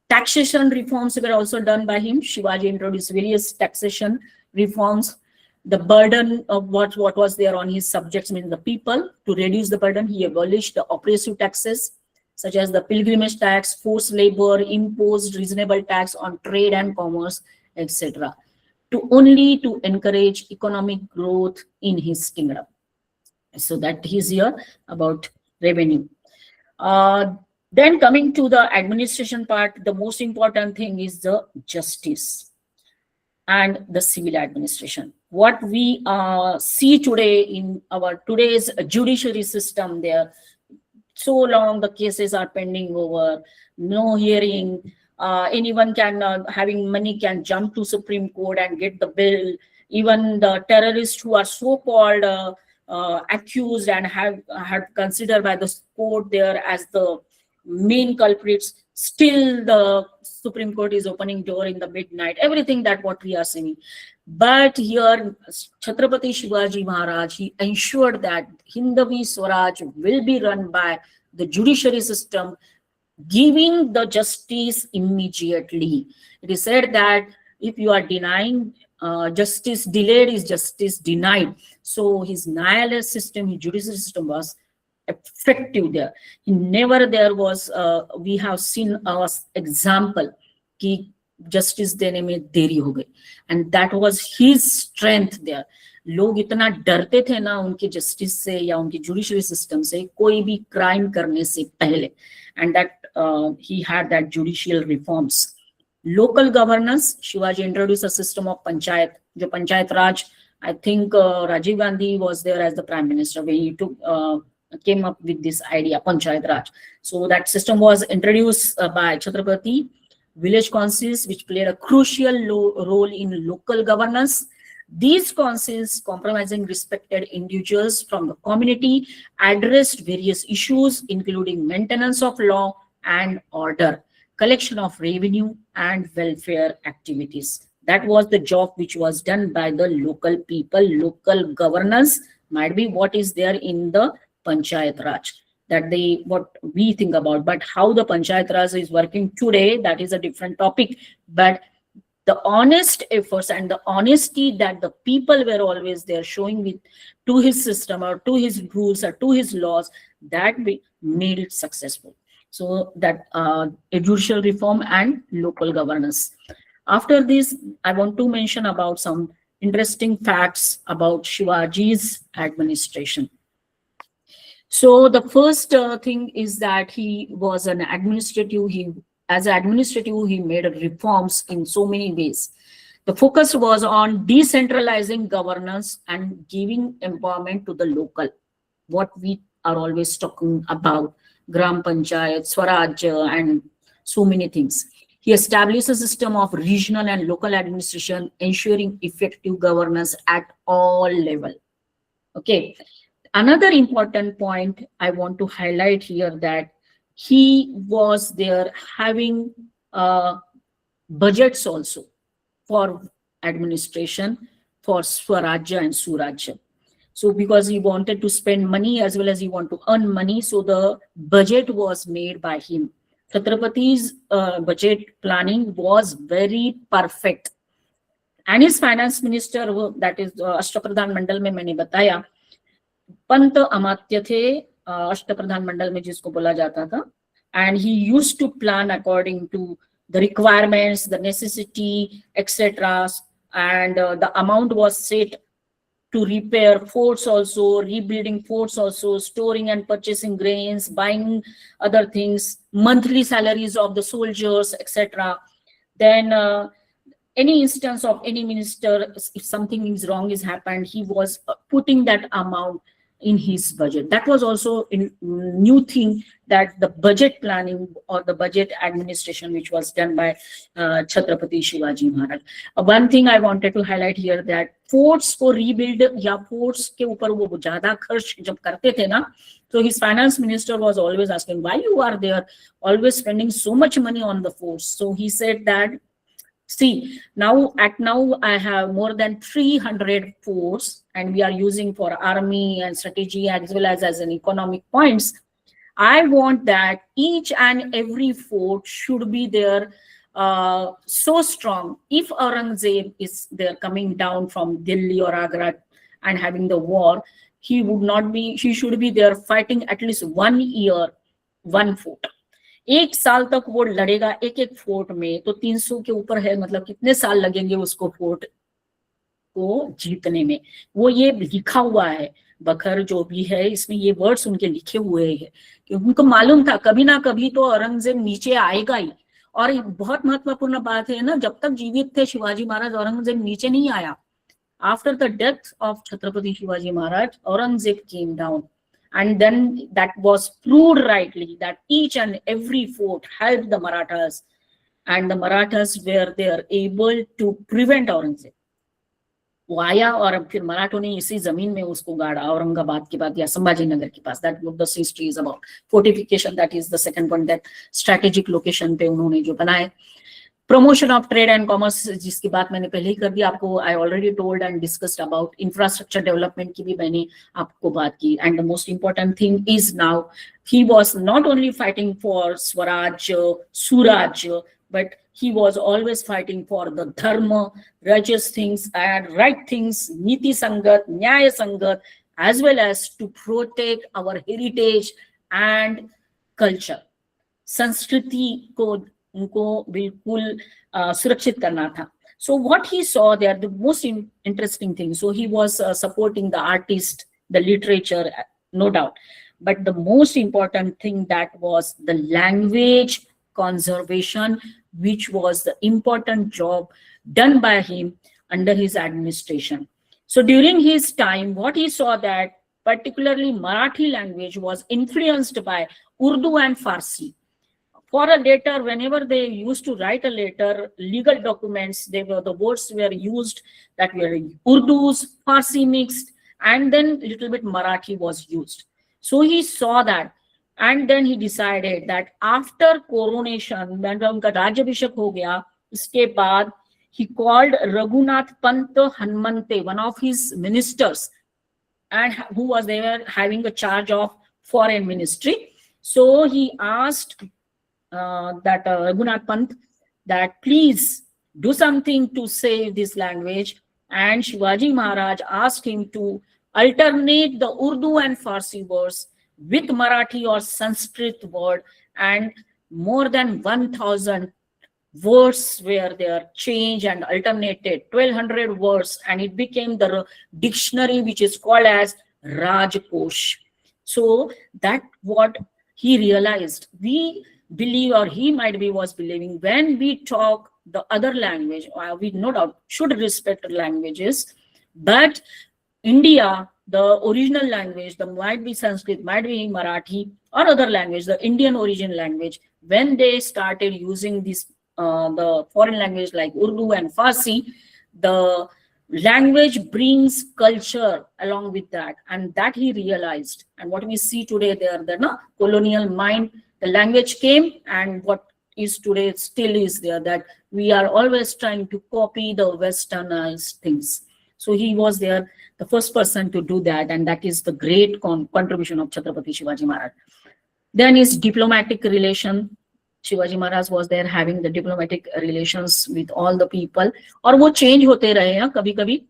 Taxation reforms were also done by him. Shivaji introduced various taxation reforms. The burden of what was there on his subjects, means the people, to reduce the burden, he abolished the oppressive taxes, such as the pilgrimage tax, forced labor, imposed reasonable tax on trade and commerce, etc., to encourage economic growth in his kingdom. So that is here about revenue. Then coming to the administration part, the most important thing is the justice and the civil administration. What we see today in our today's judiciary system, there so long the cases are pending over, no hearing, anyone can having money can jump to Supreme Court and get the bill. Even the terrorists who are so-called accused and have considered by the court there as the main culprits, still the Supreme Court is opening door in the midnight, everything that what we are seeing. But here Chhatrapati Shivaji Maharaj, he ensured that Hindavi Swaraj will be run by the judiciary system, giving the justice immediately. It is said that if you are denying justice, delayed is justice denied. So his nihilist system, his judiciary system was effective there. Never there was we have seen our example कि justice देने में देरी हो गई, and that was his strength there. लोग इतना डरते थे ना उनके justice से या उनके judiciary system से, कोई भी crime करने से पहले, and that he had that judicial reforms. Local governance, Shivaji introduced a system of panchayat, जो panchayat raj, I think Rajiv Gandhi was there as the prime minister when he came up with this idea, Panchayat Raj. So that system was introduced by Chhatrapati. Village councils, which played a crucial role in local governance. These councils, compromising respected individuals from the community, addressed various issues, including maintenance of law and order, collection of revenue, and welfare activities. That was the job which was done by the local people. Local governance might be what is there in the Panchayat Raj, that what we think about, but how the Panchayat Raj is working today, that is a different topic. But the honest efforts and the honesty that the people were always there showing with to his system or to his rules or to his laws, that made it successful. So that judicial reform and local governance. After this, I want to mention about some interesting facts about Shivaji's administration. So the first thing is that he was an administrative, as an administrative, he made reforms in so many ways. The focus was on decentralizing governance and giving empowerment to the local, what we are always talking about, Gram Panchayat, Swaraj, and so many things. He established a system of regional and local administration, ensuring effective governance at all levels. Okay. Another important point I want to highlight here, that he was there having budgets also for administration, for Swarajya and Surajya. So because he wanted to spend money as well as he wanted to earn money, so the budget was made by him. Chhatrapati's budget planning was very perfect. And his finance minister, that is Ashtapradhan Mandal में मैंने बताया, पंत अमात्य थे अष्टप्रधान मंडल में जिसको बोला जाता था, and he used to plan according to the requirements, the necessity, etc., and the amount was set to repair forts also, rebuilding forts also, storing and purchasing grains, buying other things, monthly salaries of the soldiers, etc. Then any instance of any minister, if something is wrong is happened, he was putting that amount in his budget. That was also a new thing, that the budget planning or the budget administration which was done by Chhatrapati Shivaji Maharaj. One thing I wanted to highlight here, that forts को rebuild या forts के ऊपर वो ज्यादा खर्च जब करते थे ना, so his finance minister was always asking, why you are there always spending so much money on the forts? So he said that, see, now I have more than 300 forts, and we are using for army and strategy as well as an economic points. I want that each and every fort should be there so strong. If Aurangzeb is there coming down from Delhi or Agra and having the war, he should be there fighting at least 1 year, one fort. 1 साल तक वो लड़ेगा एक एक fort में, तो 300 के ऊपर है, मतलब कितने साल लगेंगे उसको फोर्ट को जीतने में। वो ये लिखा हुआ है, बखर जो भी है इसमें ये वर्ड्स उनके लिखे हुए हैं, क्योंकि उनको मालूम था कभी ना कभी तो औरंगजेब नीचे आएगा ही। और बहुत महत्वपूर्ण बात है ना, जब तक जीवित थे शिवाजी महाराज, औरंगजेब नीचे नहीं आया। After the death of Chhatrapati Shivaji Maharaj, Aurangzeb came down, and then that was proved rightly that each and every fort helped the Marathas, and the Marathas were there able to prevent Aurangzeb। वो आया और अब फिर मराठों ने इसी जमीन में उसको गाड़ा, औरंगाबाद के पास या संभाजी नगर के पास। That what the history is about fortification. That is the second point, that strategic location पे उन्होंने जो बनाए। Promotion of trade and commerce, जिसकी बात मैंने पहले ही कर दी आपको, I already told and discussed about. Infrastructure development की भी मैंने आपको बात की। And the most important thing is now he was not only fighting for swarajya, surajya, but he was always fighting for the dharma, righteous things and right things, niti sangat, nyaya sangat, as well as to protect our heritage and culture। संस्कृति को उनको बिल्कुल सुरक्षित करना था। So what he saw there, the most interesting thing, so he was supporting the artist, the literature, no doubt, but the most important thing that was the language conservation, which was the important job done by him under his administration. So during his time, what he saw that particularly Marathi language was influenced by Urdu and Farsi. For a letter, whenever they used to write a letter, legal documents, the words were used that were Urdu's, Farsi mixed, and then a little bit Marathi was used. So he saw that, and then he decided that after coronation, when उनका राज्याभिषेक हो गया, इसके बाद he called Raghunath Pant Hanmante, one of his ministers, and who was there having a charge of foreign ministry. So he asked that Raghunath Pant that please do something to save this language, and Shivaji Maharaj asked him to alternate the Urdu and Farsi words with Marathi or Sanskrit word, and more than 1,000 words were there changed and alternated, 1,200 words, and it became the dictionary which is called as Rajkosh. So that what he realized, we believe, or he might be was believing, when we talk the other language, we no doubt should respect languages, but India, the original language, the might be Sanskrit, might be Marathi or other language, the Indian origin language, when they started using this the foreign language like Urdu and Farsi, the language brings culture along with that, and that he realized. And what we see today, there the no, colonial mind, the language came, and what is today still is there, that we are always trying to copy the westernized things. So he was there, the first person to do that, and that is the great contribution of Chhatrapati Shivaji Maharaj. Then his diplomatic relation, Shivaji Maharaj was there having the diplomatic relations with all the people, और वो change होते रहे हैं कभी कभी.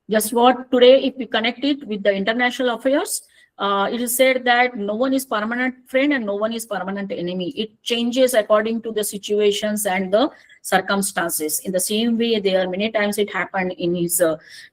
Just what today, if we connect it with the international affairs, it is said that no one is permanent friend and no one is permanent enemy. It changes according to the situations and the circumstances. In the same way, there are many times it happened in his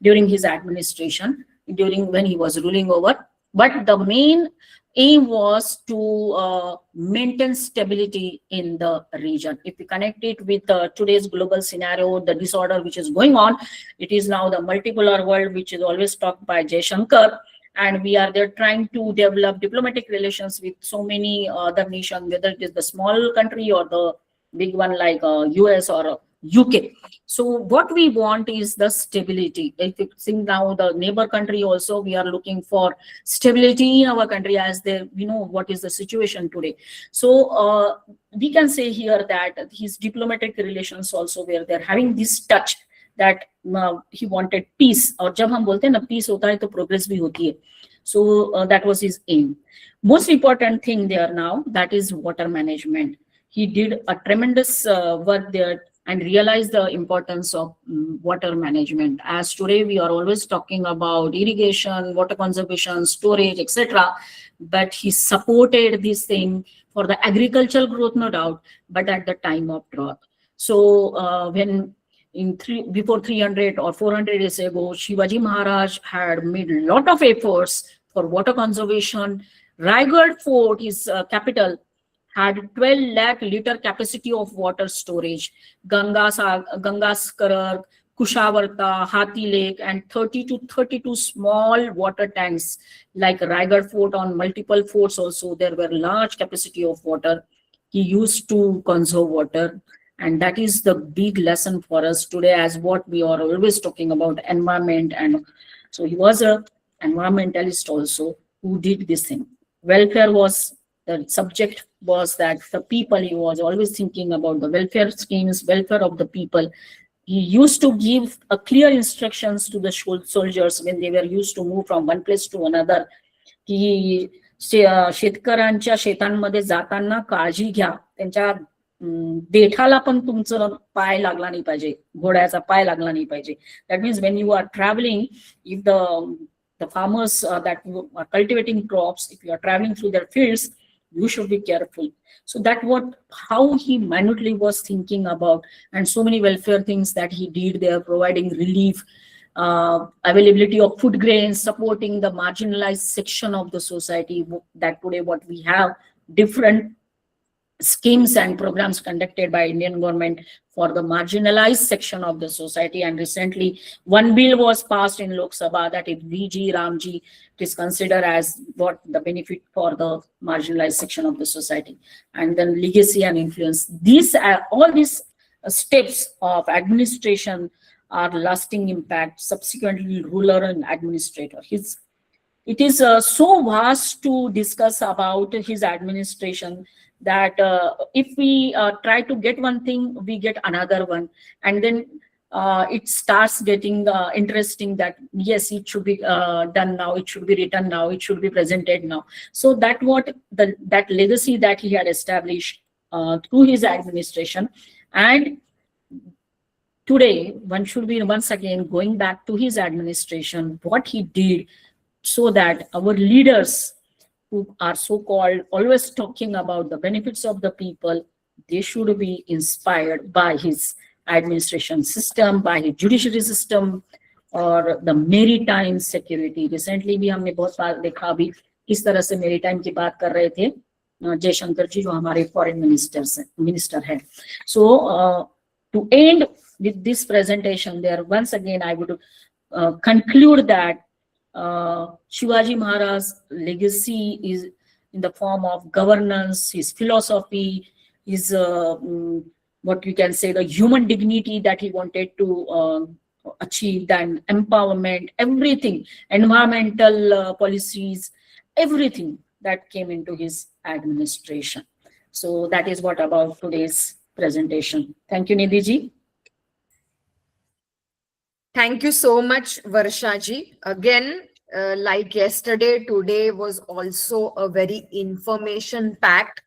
during his administration, during when he was ruling over. But the main aim was to maintain stability in the region. If we connect it with today's global scenario, the disorder which is going on, it is now the multipolar world, which is always talked by Jay Shankar, and we are there trying to develop diplomatic relations with so many other nations, whether it is the small country or the big one like US or UK. So what we want is the stability. If you see now the neighbor country also, we are looking for stability in our country, as they, we know what is the situation today. So we can say here that his diplomatic relations also were there having this touch that he wanted peace. और जब हम बोलते हैं ना peace होता है तो progress भी होती है. So that was his aim. Most important thing there now, that is water management. He did a tremendous work there and realized the importance of water management. As today we are always talking about irrigation, water conservation, storage, etc. But he supported this thing for the agricultural growth, no doubt, but at the time of drought. So when before 300 or 400 years ago, Shivaji Maharaj had made a lot of efforts for water conservation. Raigad Fort, his capital, had 12 lakh liter capacity of water storage. Gangaskar, Kushavarta, Hathi Lake, and 30 to 32 small water tanks like Raigad Fort. On multiple forts also, there were large capacity of water. He used to conserve water. And that is the big lesson for us today, as what we are always talking about environment. And so he was an environmentalist also who did this thing. Welfare was the subject, was that the people, he was always thinking about the welfare schemes, welfare of the people. He used to give a clear instructions to the soldiers when they were used to move from one place to another. की शेतकऱ्यांच्या शेतांमध्ये जाताना काळजी घ्या, त्यांच्या देठाला पण तुमचं पाय लागला नाही पाहिजे, घोड्याचा पाय लागला नाही पाहिजे. That means when you are traveling, if the farmers that are cultivating crops, if you are traveling through their fields, you should be careful. So that how he minutely was thinking about, and so many welfare things that he did there, providing relief, availability of food grains, supporting the marginalized section of the society. That today what we have different schemes and programs conducted by Indian government for the marginalized section of the society. And recently one bill was passed in Lok Sabha, that if VG Ramji, it is considered as what the benefit for the marginalized section of the society. And then legacy and influence. These are all these steps of administration are lasting impact, subsequently ruler and administrator. It is so vast to discuss about his administration that if we try to get one thing, we get another one. And then it starts getting interesting that, yes, it should be done now, it should be written now, it should be presented now. So that that legacy that he had established through his administration. And today, one should be once again going back to his administration, what he did, so that our leaders who are so-called always talking about the benefits of the people, they should be inspired by his administration system, by his judiciary system, or the maritime security. Recently भी हमने बहुत बार देखा अभी किस तरह से maritime की बात कर रहे थे जयशंकर जी, जो हमारे foreign minister है. So to end with this presentation, there once again I would conclude that Shivaji Maharaj's legacy is in the form of governance, his philosophy, his what you can say, the human dignity that he wanted to achieve, and empowerment, everything, environmental policies, everything that came into his administration. So that is what about today's presentation. Thank you, Nidhi ji. Thank you so much, Varshaji. Again, like yesterday, today was also a very information-packed,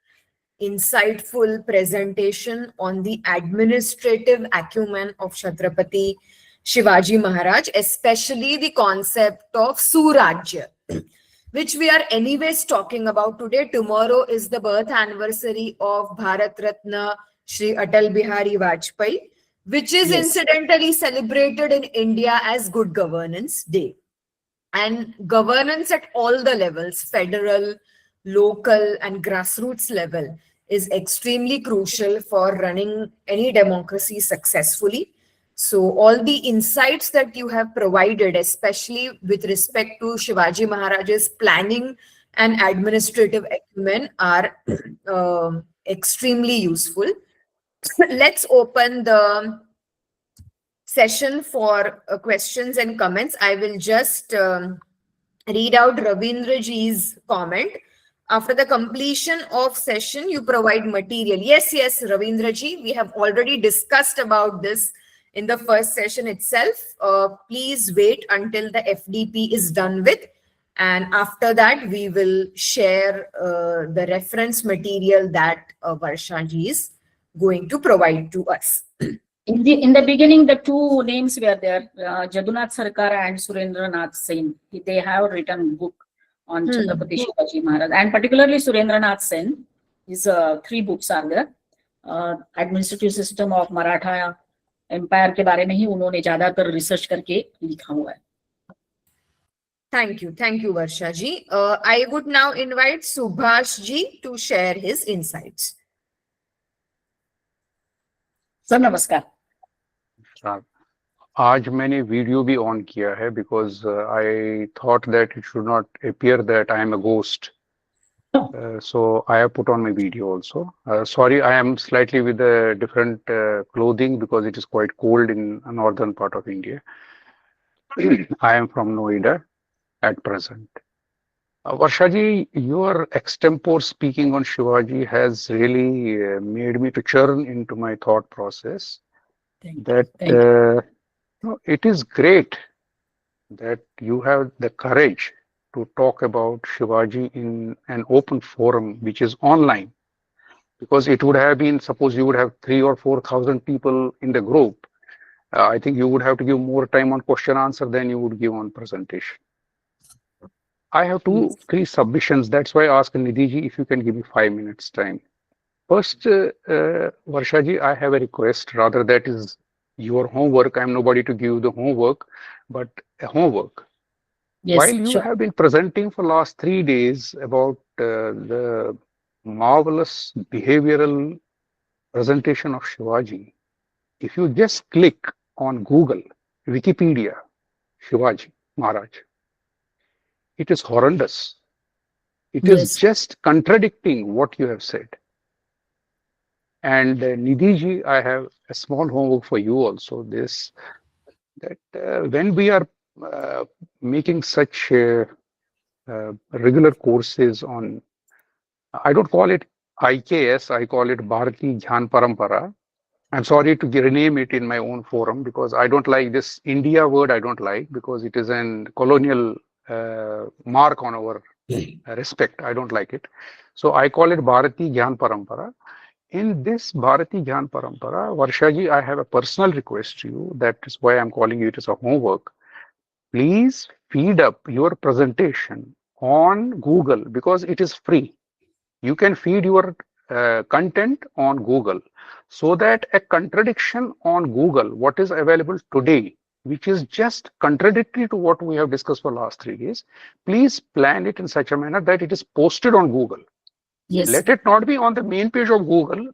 insightful presentation on the administrative acumen of Chhatrapati Shivaji Maharaj, especially the concept of Surajya. which we are anyways talking about today. Tomorrow is the birth anniversary of Bharat Ratna Shri Atal Bihari Vajpayee, which is Yes. incidentally celebrated in India as Good Governance Day. And governance at all the levels, federal, local, and grassroots level, is extremely crucial for running any democracy successfully. So, all the insights that you have provided, especially with respect to Shivaji Maharaj's planning and administrative acumen, are extremely useful. Let's open the session for questions and comments. I will just read out Ravindra ji's comment. After the completion of session, you provide material. Yes, Ravindra ji, we have already discussed about this in the first session itself. Please wait until the FDP is done with. And after that, we will share the reference material that Varsha ji is going to provide to us. In the beginning, the two names were there, Jadunath Sarkar and Surendranath Sen. They have written book on Chhatrapati Shivaji Maharaj, and particularly Surendranath Sen. His 3 books are there. Administrative system of Maratha Empire के बारे में ही उन्होंने ज्यादातर research करके लिखा हुआ है. Thank you, Varsha ji. I would now invite Subhash ji to share his insights. Sir नमस्कार. आज मैंने वीडियो भी ऑन किया है because I thought that it should not appear that I am a ghost. So I have put on my video also. Sorry, I am slightly with a different clothing because it is quite cold in a northern part of India. I am from Noida at present. Varsha ji, your extempore speaking on Shivaji has really made me to churn into my thought process. That it is great that you have the courage to talk about Shivaji in an open forum which is online, because it would have been, suppose you would have 3,000 or 4,000 people in the group, I think you would have to give more time on question answer than you would give on presentation. I have 2-3 submissions. That's why I asked Nidhi ji if you can give me 5 minutes time. First, Varsha ji, I have a request. Rather, that is your homework. I'm nobody to give the homework, but a homework. Yes, while you have been presenting for last 3 days about the marvelous behavioral presentation of Shivaji, if you just click on Google, Wikipedia, Shivaji Maharaj, it is horrendous. It is just contradicting what you have said. And Nidhi ji, I have a small homework for you also. This, that when we are making such regular courses on, I don't call it IKS, I call it Bharati Jhan Parampara. I'm sorry to rename it in my own forum because I don't like this India word. I don't like because it is an colonial mark on our respect. I don't like it. So I call it Bharati Jhan Parampara. In this Bharati Jhan Parampara, Varsha ji, I have a personal request to you. That is why I'm calling you. It is a homework. Please feed up your presentation on Google because it is free. You can feed your content on Google so that a contradiction on Google, what is available today, which is just contradictory to what we have discussed for last 3 days, please plan it in such a manner that it is posted on Google. Yes. Let it not be on the main page of Google.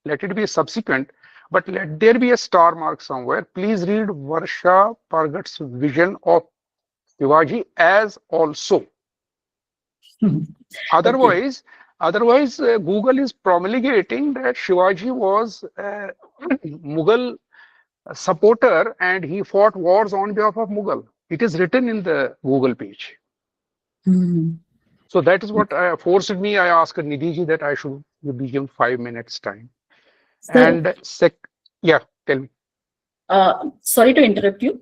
Let it be subsequent, but let there be a star mark somewhere. Please read Varsha Pargat's vision of Shivaji as also. Otherwise, Google is promulgating that Shivaji was a Mughal supporter and he fought wars on behalf of Mughal. It is written in the Google page. So that is what forced me. I asked Nidhi ji that I should be given 5 minutes time. And yeah, tell me. Sorry to interrupt you.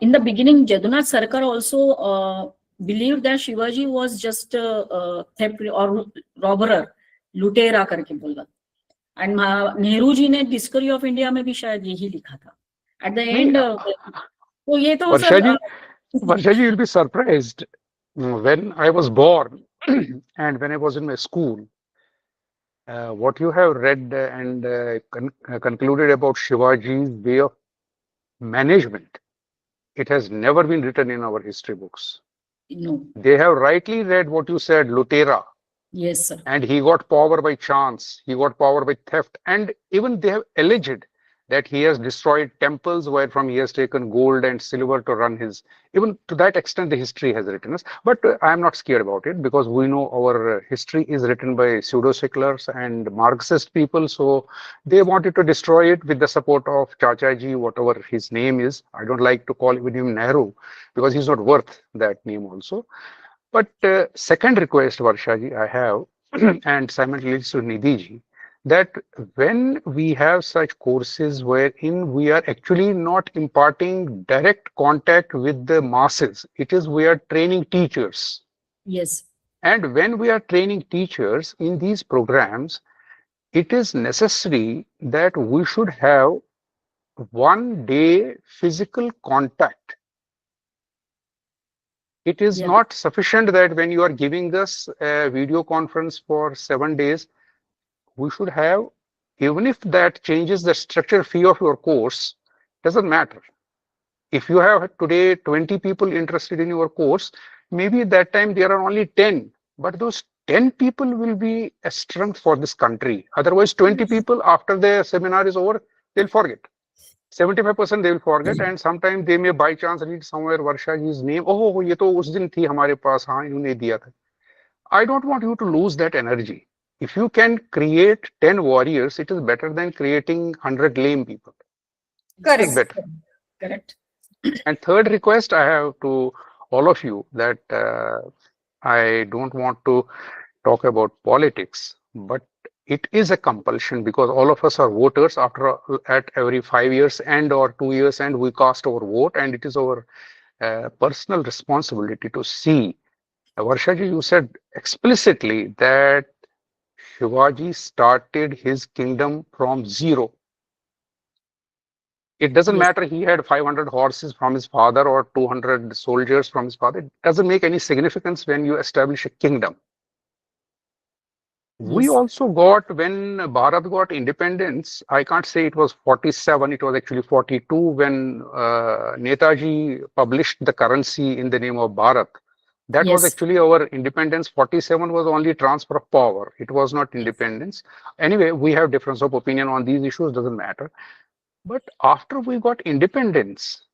In the beginning, Jadunath Sarkar also believed that Shivaji was just a theft or robber, लुटेरा करके बोला. And Nehru ji ने discovery of India में भी शायद यही लिखा था. At the end, तो ये तो Varsha ji, you'll be surprised. When I was born and when I was in my school, what you have read and concluded about Shivaji's way of management, it has never been written in our history books. No. They have rightly read what you said, Lutera, Yes, sir. and he got power by chance, he got power by theft, and even they have alleged that he has destroyed temples where from he has taken gold and silver to run his, even to that extent the history has written us. But I am not scared about it because we know our history is written by pseudo-seculars and Marxist people, so they wanted to destroy it with the support of Chachaji, whatever his name is. I don't like to call even him Nehru because he's not worth that name also. But second request, Varshaji, I have, and simultaneously to Nidhi that when we have such courses wherein we are actually not imparting direct contact with the masses, it is we are training teachers. Yes. And when we are training teachers in these programs, it is necessary that we should have 1 day physical contact. It is Yeah. not sufficient that when you are giving us a video conference for 7 days, we should have, even if that changes the structure fee of your course, doesn't matter. If you have today 20 people interested in your course, maybe at that time there are only 10, but those 10 people will be a strength for this country. Otherwise, 20 people after the seminar is over, they'll forget. 75% they will forget, and sometimes they may by chance read somewhere Varsha ji's name. Oh, ये तो उस दिन थी हमारे पास, हाँ इन्होंने दिया था. I don't want you to lose that energy. If you can create 10 warriors, it is better than creating 100 lame people. It is Correct. better. Correct. And third request I have to all of you that I don't want to talk about politics, but it is a compulsion because all of us are voters after at every 5 years end or 2 years end we cast our vote, and it is our personal responsibility to see. Varshaji, you said explicitly that Shivaji started his kingdom from zero. It doesn't Yes. matter he had 500 horses from his father or 200 soldiers from his father. It doesn't make any significance when you establish a kingdom. We Yes. also got, when Bharat got independence, I can't say it was 47, it was actually 42 when Netaji published the currency in the name of Bharat. That was Yes. actually our independence. 47 was only transfer of power. It was not Yes. independence. Anyway, we have difference of opinion on these issues, doesn't matter. But after we got independence,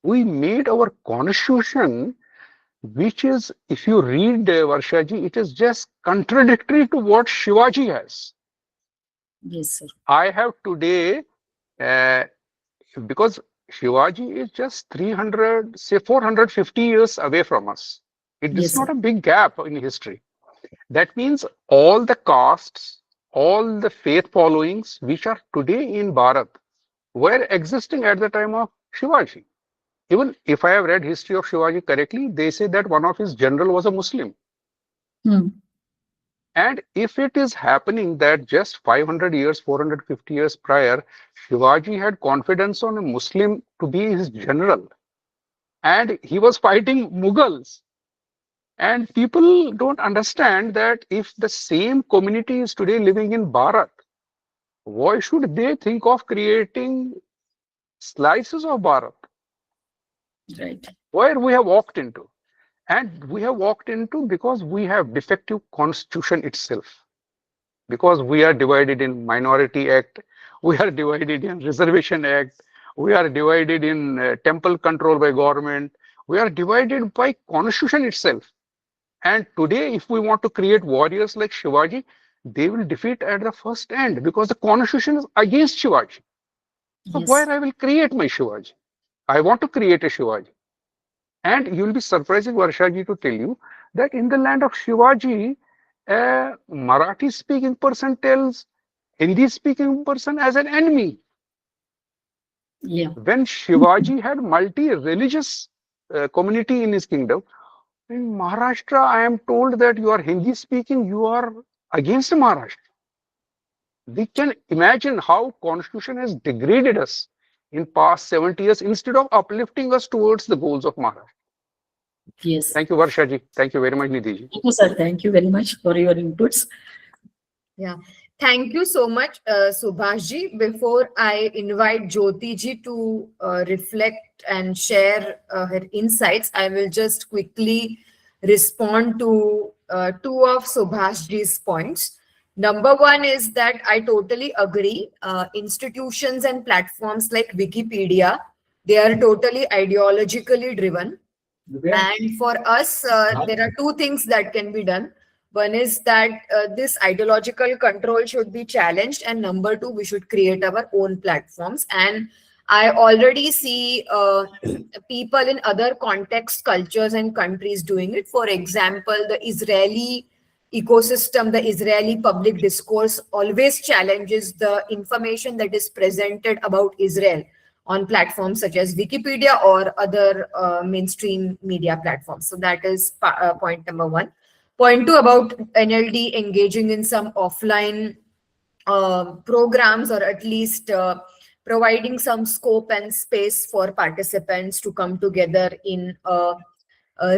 we made our constitution, which is, if you read Varshaji, it is just contradictory to what Shivaji has. Yes, sir. I have today, uh, because Shivaji is just 300, say 450 years away from us. It is Yes, sir. not a big gap in history. That means all the castes, all the faith followings which are today in Bharat were existing at the time of Shivaji. Even if I have read history of Shivaji correctly, they say that one of his general was a Muslim. Hmm. And if it is happening that just 500 years, 450 years prior, Shivaji had confidence on a Muslim to be his general, and he was fighting Mughals. And people don't understand that if the same community is today living in Bharat, why should they think of creating slices of Bharat? Right. Where we have walked into. And we have walked into because we have defective constitution itself. Because we are divided in Minority Act, we are divided in Reservation Act, we are divided in temple control by government, we are divided by constitution itself. And today, if we want to create warriors like Shivaji, they will defeat at the first end because the constitution is against Shivaji. So Yes. where I will create my Shivaji? I want to create a Shivaji. And you'll be surprising, Varshaji, to tell you that in the land of Shivaji, a Marathi speaking person tells Hindi speaking person as an enemy. Yeah. When Shivaji had multi-religious community in his kingdom, in Maharashtra, I am told that you are Hindi speaking, you are against Maharashtra. We can imagine how constitution has degraded us in past 70 years instead of uplifting us towards the goals of Maharashtra. Yes. Thank you, Varsha ji. Thank you very much, Nidhi ji. Thank you, sir. Thank you very much for your inputs. Yeah. Thank you so much, Subhash ji. Before I invite Jyoti ji to reflect and share her insights, I will just quickly respond to two of Subhash ji's points. Number one is that I totally agree. Institutions and platforms like Wikipedia, they are totally ideologically driven. And for us, there are two things that can be done. One is that this ideological control should be challenged, and number two, we should create our own platforms. And I already see people in other contexts, cultures, and countries doing it. For example, the Israeli ecosystem, the Israeli public discourse always challenges the information that is presented about Israel on platforms such as Wikipedia or other mainstream media platforms. So that is point number one. Point two about NLD engaging in some offline programs, or at least providing some scope and space for participants to come together in a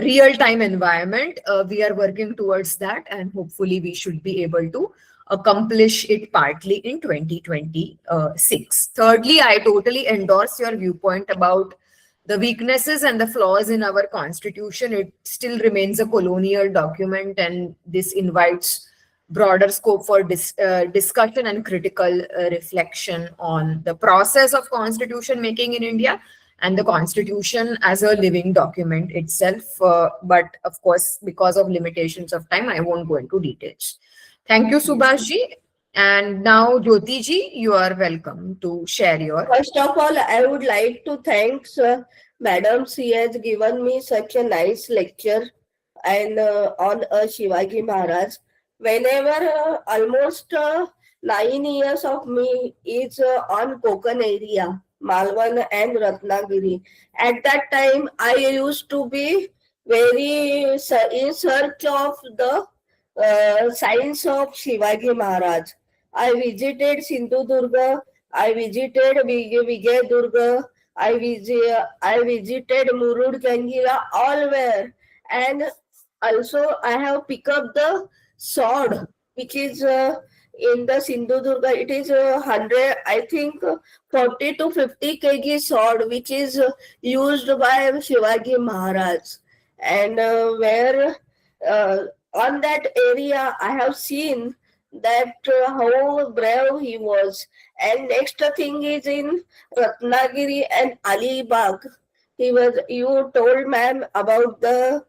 real-time environment. We are working towards that, and hopefully we should be able to accomplish it partly in 2026. Thirdly, I totally endorse your viewpoint about the weaknesses and the flaws in our constitution. It still remains a colonial document, and this invites broader scope for discussion and critical reflection on the process of constitution making in India and the constitution as a living document itself. But of course, because of limitations of time, I won't go into details. Thank you, Subhash ji. And now, Jyoti ji, you are welcome to share your. First of all, I would like to thank Madam. She has given me such a nice lecture and on Shivaji Maharaj. Whenever almost 9 years of me is on Konkan area, Malwan and Ratnagiri. At that time, I used to be very in search of the signs of Shivaji Maharaj. I visited Sindhudurga, I visited Vijayadurga, I visited Murud Jangila, all where. And also I have picked up the sword, which is in the Sindhudurga. It is 100, I think 40 to 50 kg sword, which is used by Shivaji Maharaj. And where on that area, I have seen that how brave he was. And next thing is in Ratnagiri and Alibag. You told ma'am about the,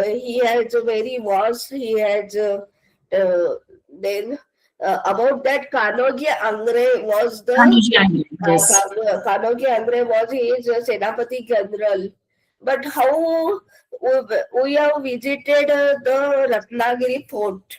he has a very vast, he has, then about that Kanoji Angre was the, Yes. Kanoji Angre was his Senapati General. But how we have visited the Ratnagiri fort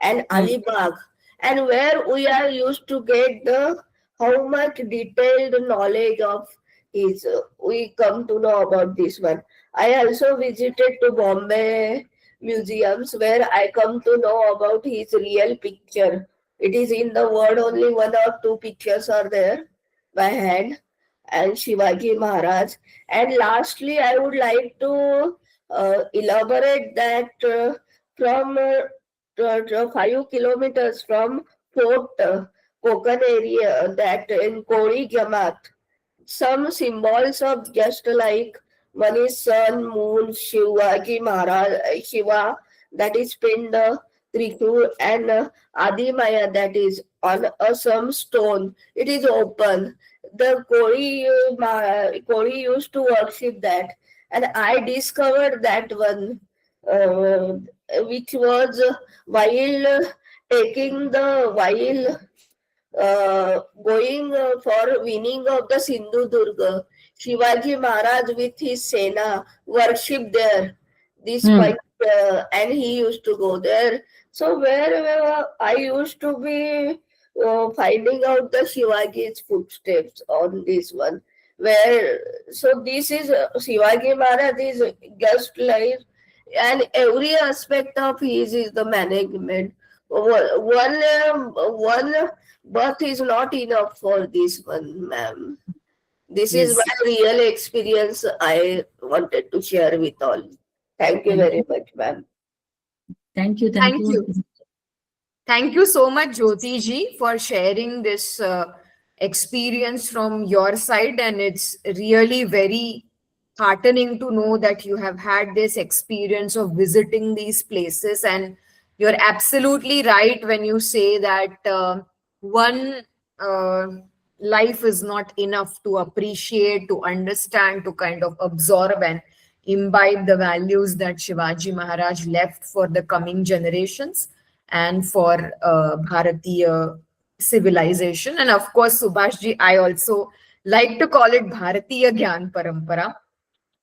and Alibag, and where we are used to get the how much detailed knowledge of his, we come to know about this one. I also visited to Bombay museums, where I come to know about his real picture. It is in the world, only one or two pictures are there by hand, and Shivaji Maharaj. And lastly, I would like to elaborate that from 5 kilometers from Fort Konkan area, that in Kori Jamaat, some symbols of just like one is sun, moon, Shivaji Maharaj, Shiva, that is pinned Trikur, and Adi Maya, that is on some stone. It is open. The Kori used to worship that, and I discovered that one, which was while taking the while going for winning of the Sindhudurga. Shivaji Maharaj with his Sena worship there. This point, and he used to go there. So wherever I used to be finding out the Shivaji's footsteps on this one. Where so this is Shivaji Maharaj is just like, and every aspect of his is the management. One birth is not enough for this one, ma'am. This is Yes. my real experience I wanted to share with all. Thank you Thank very you. much, ma'am. Thank you. Thank you. Thank you so much, Jyoti ji, for sharing this experience from your side. And it's really very heartening to know that you have had this experience of visiting these places. And you're absolutely right when you say that one uh, life is not enough to appreciate, to understand, to kind of absorb and imbibe the values that Shivaji Maharaj left for the coming generations and for Bharatiya civilization. And of course, Subhashji, I also like to call it Bharatiya Gyan Parampara,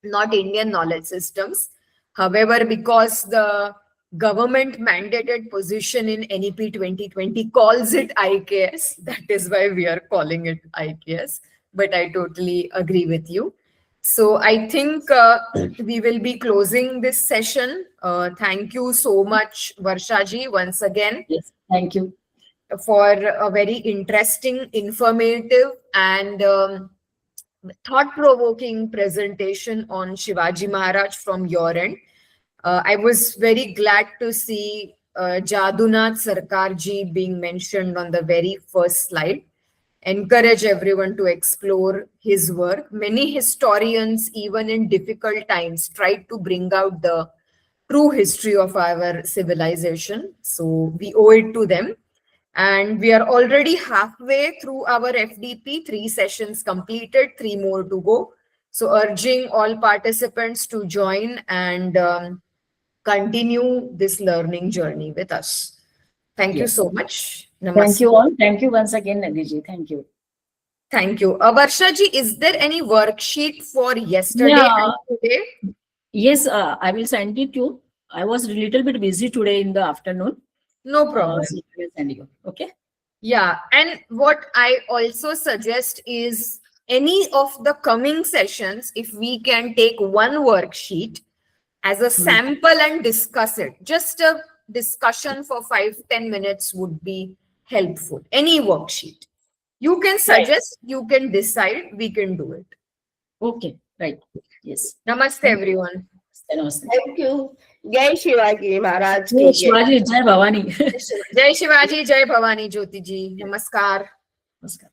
not Indian knowledge systems. However, because the government mandated position in NEP 2020 calls it IKS, that is why we are calling it IKS. But I totally agree with you. So I think we will be closing this session. Thank you so much, Varshaji, once again, Yes. Thank you. for a very interesting, informative, and thought-provoking presentation on Shivaji Maharaj from your end. I was very glad to see Jadunath Sarkarji being mentioned on the very first slide. Encourage everyone to explore his work. Many historians, even in difficult times, tried to bring out the true history of our civilization. So we owe it to them. And we are already halfway through our FDP, 3 sessions completed, 3 more to go. So urging all participants to join and continue this learning journey with us. Thank you Yes. so much. Thank Namaste. you all. Thank you once again, Nidhi. Thank you. Thank you. Varshaji, is there any worksheet for yesterday Yeah. and today? Yes, I will send it to you. I was a little bit busy today in the afternoon. No problem. So I will send you. Okay. Yeah, and what I also suggest is any of the coming sessions, if we can take one worksheet as a sample and discuss it, just a discussion for 5-10 minutes would be helpful. Any worksheet. You can suggest, you can decide, we can do it. Okay. Right. Yes. Namaste, everyone. Namaste. Thank you. Jai Shivaji Maharaj Jai ki jai. Shivaji, Jai Bhavani. Jai Shivaji, Jai Bhavani, Jyoti ji. Namaskar. Namaskar.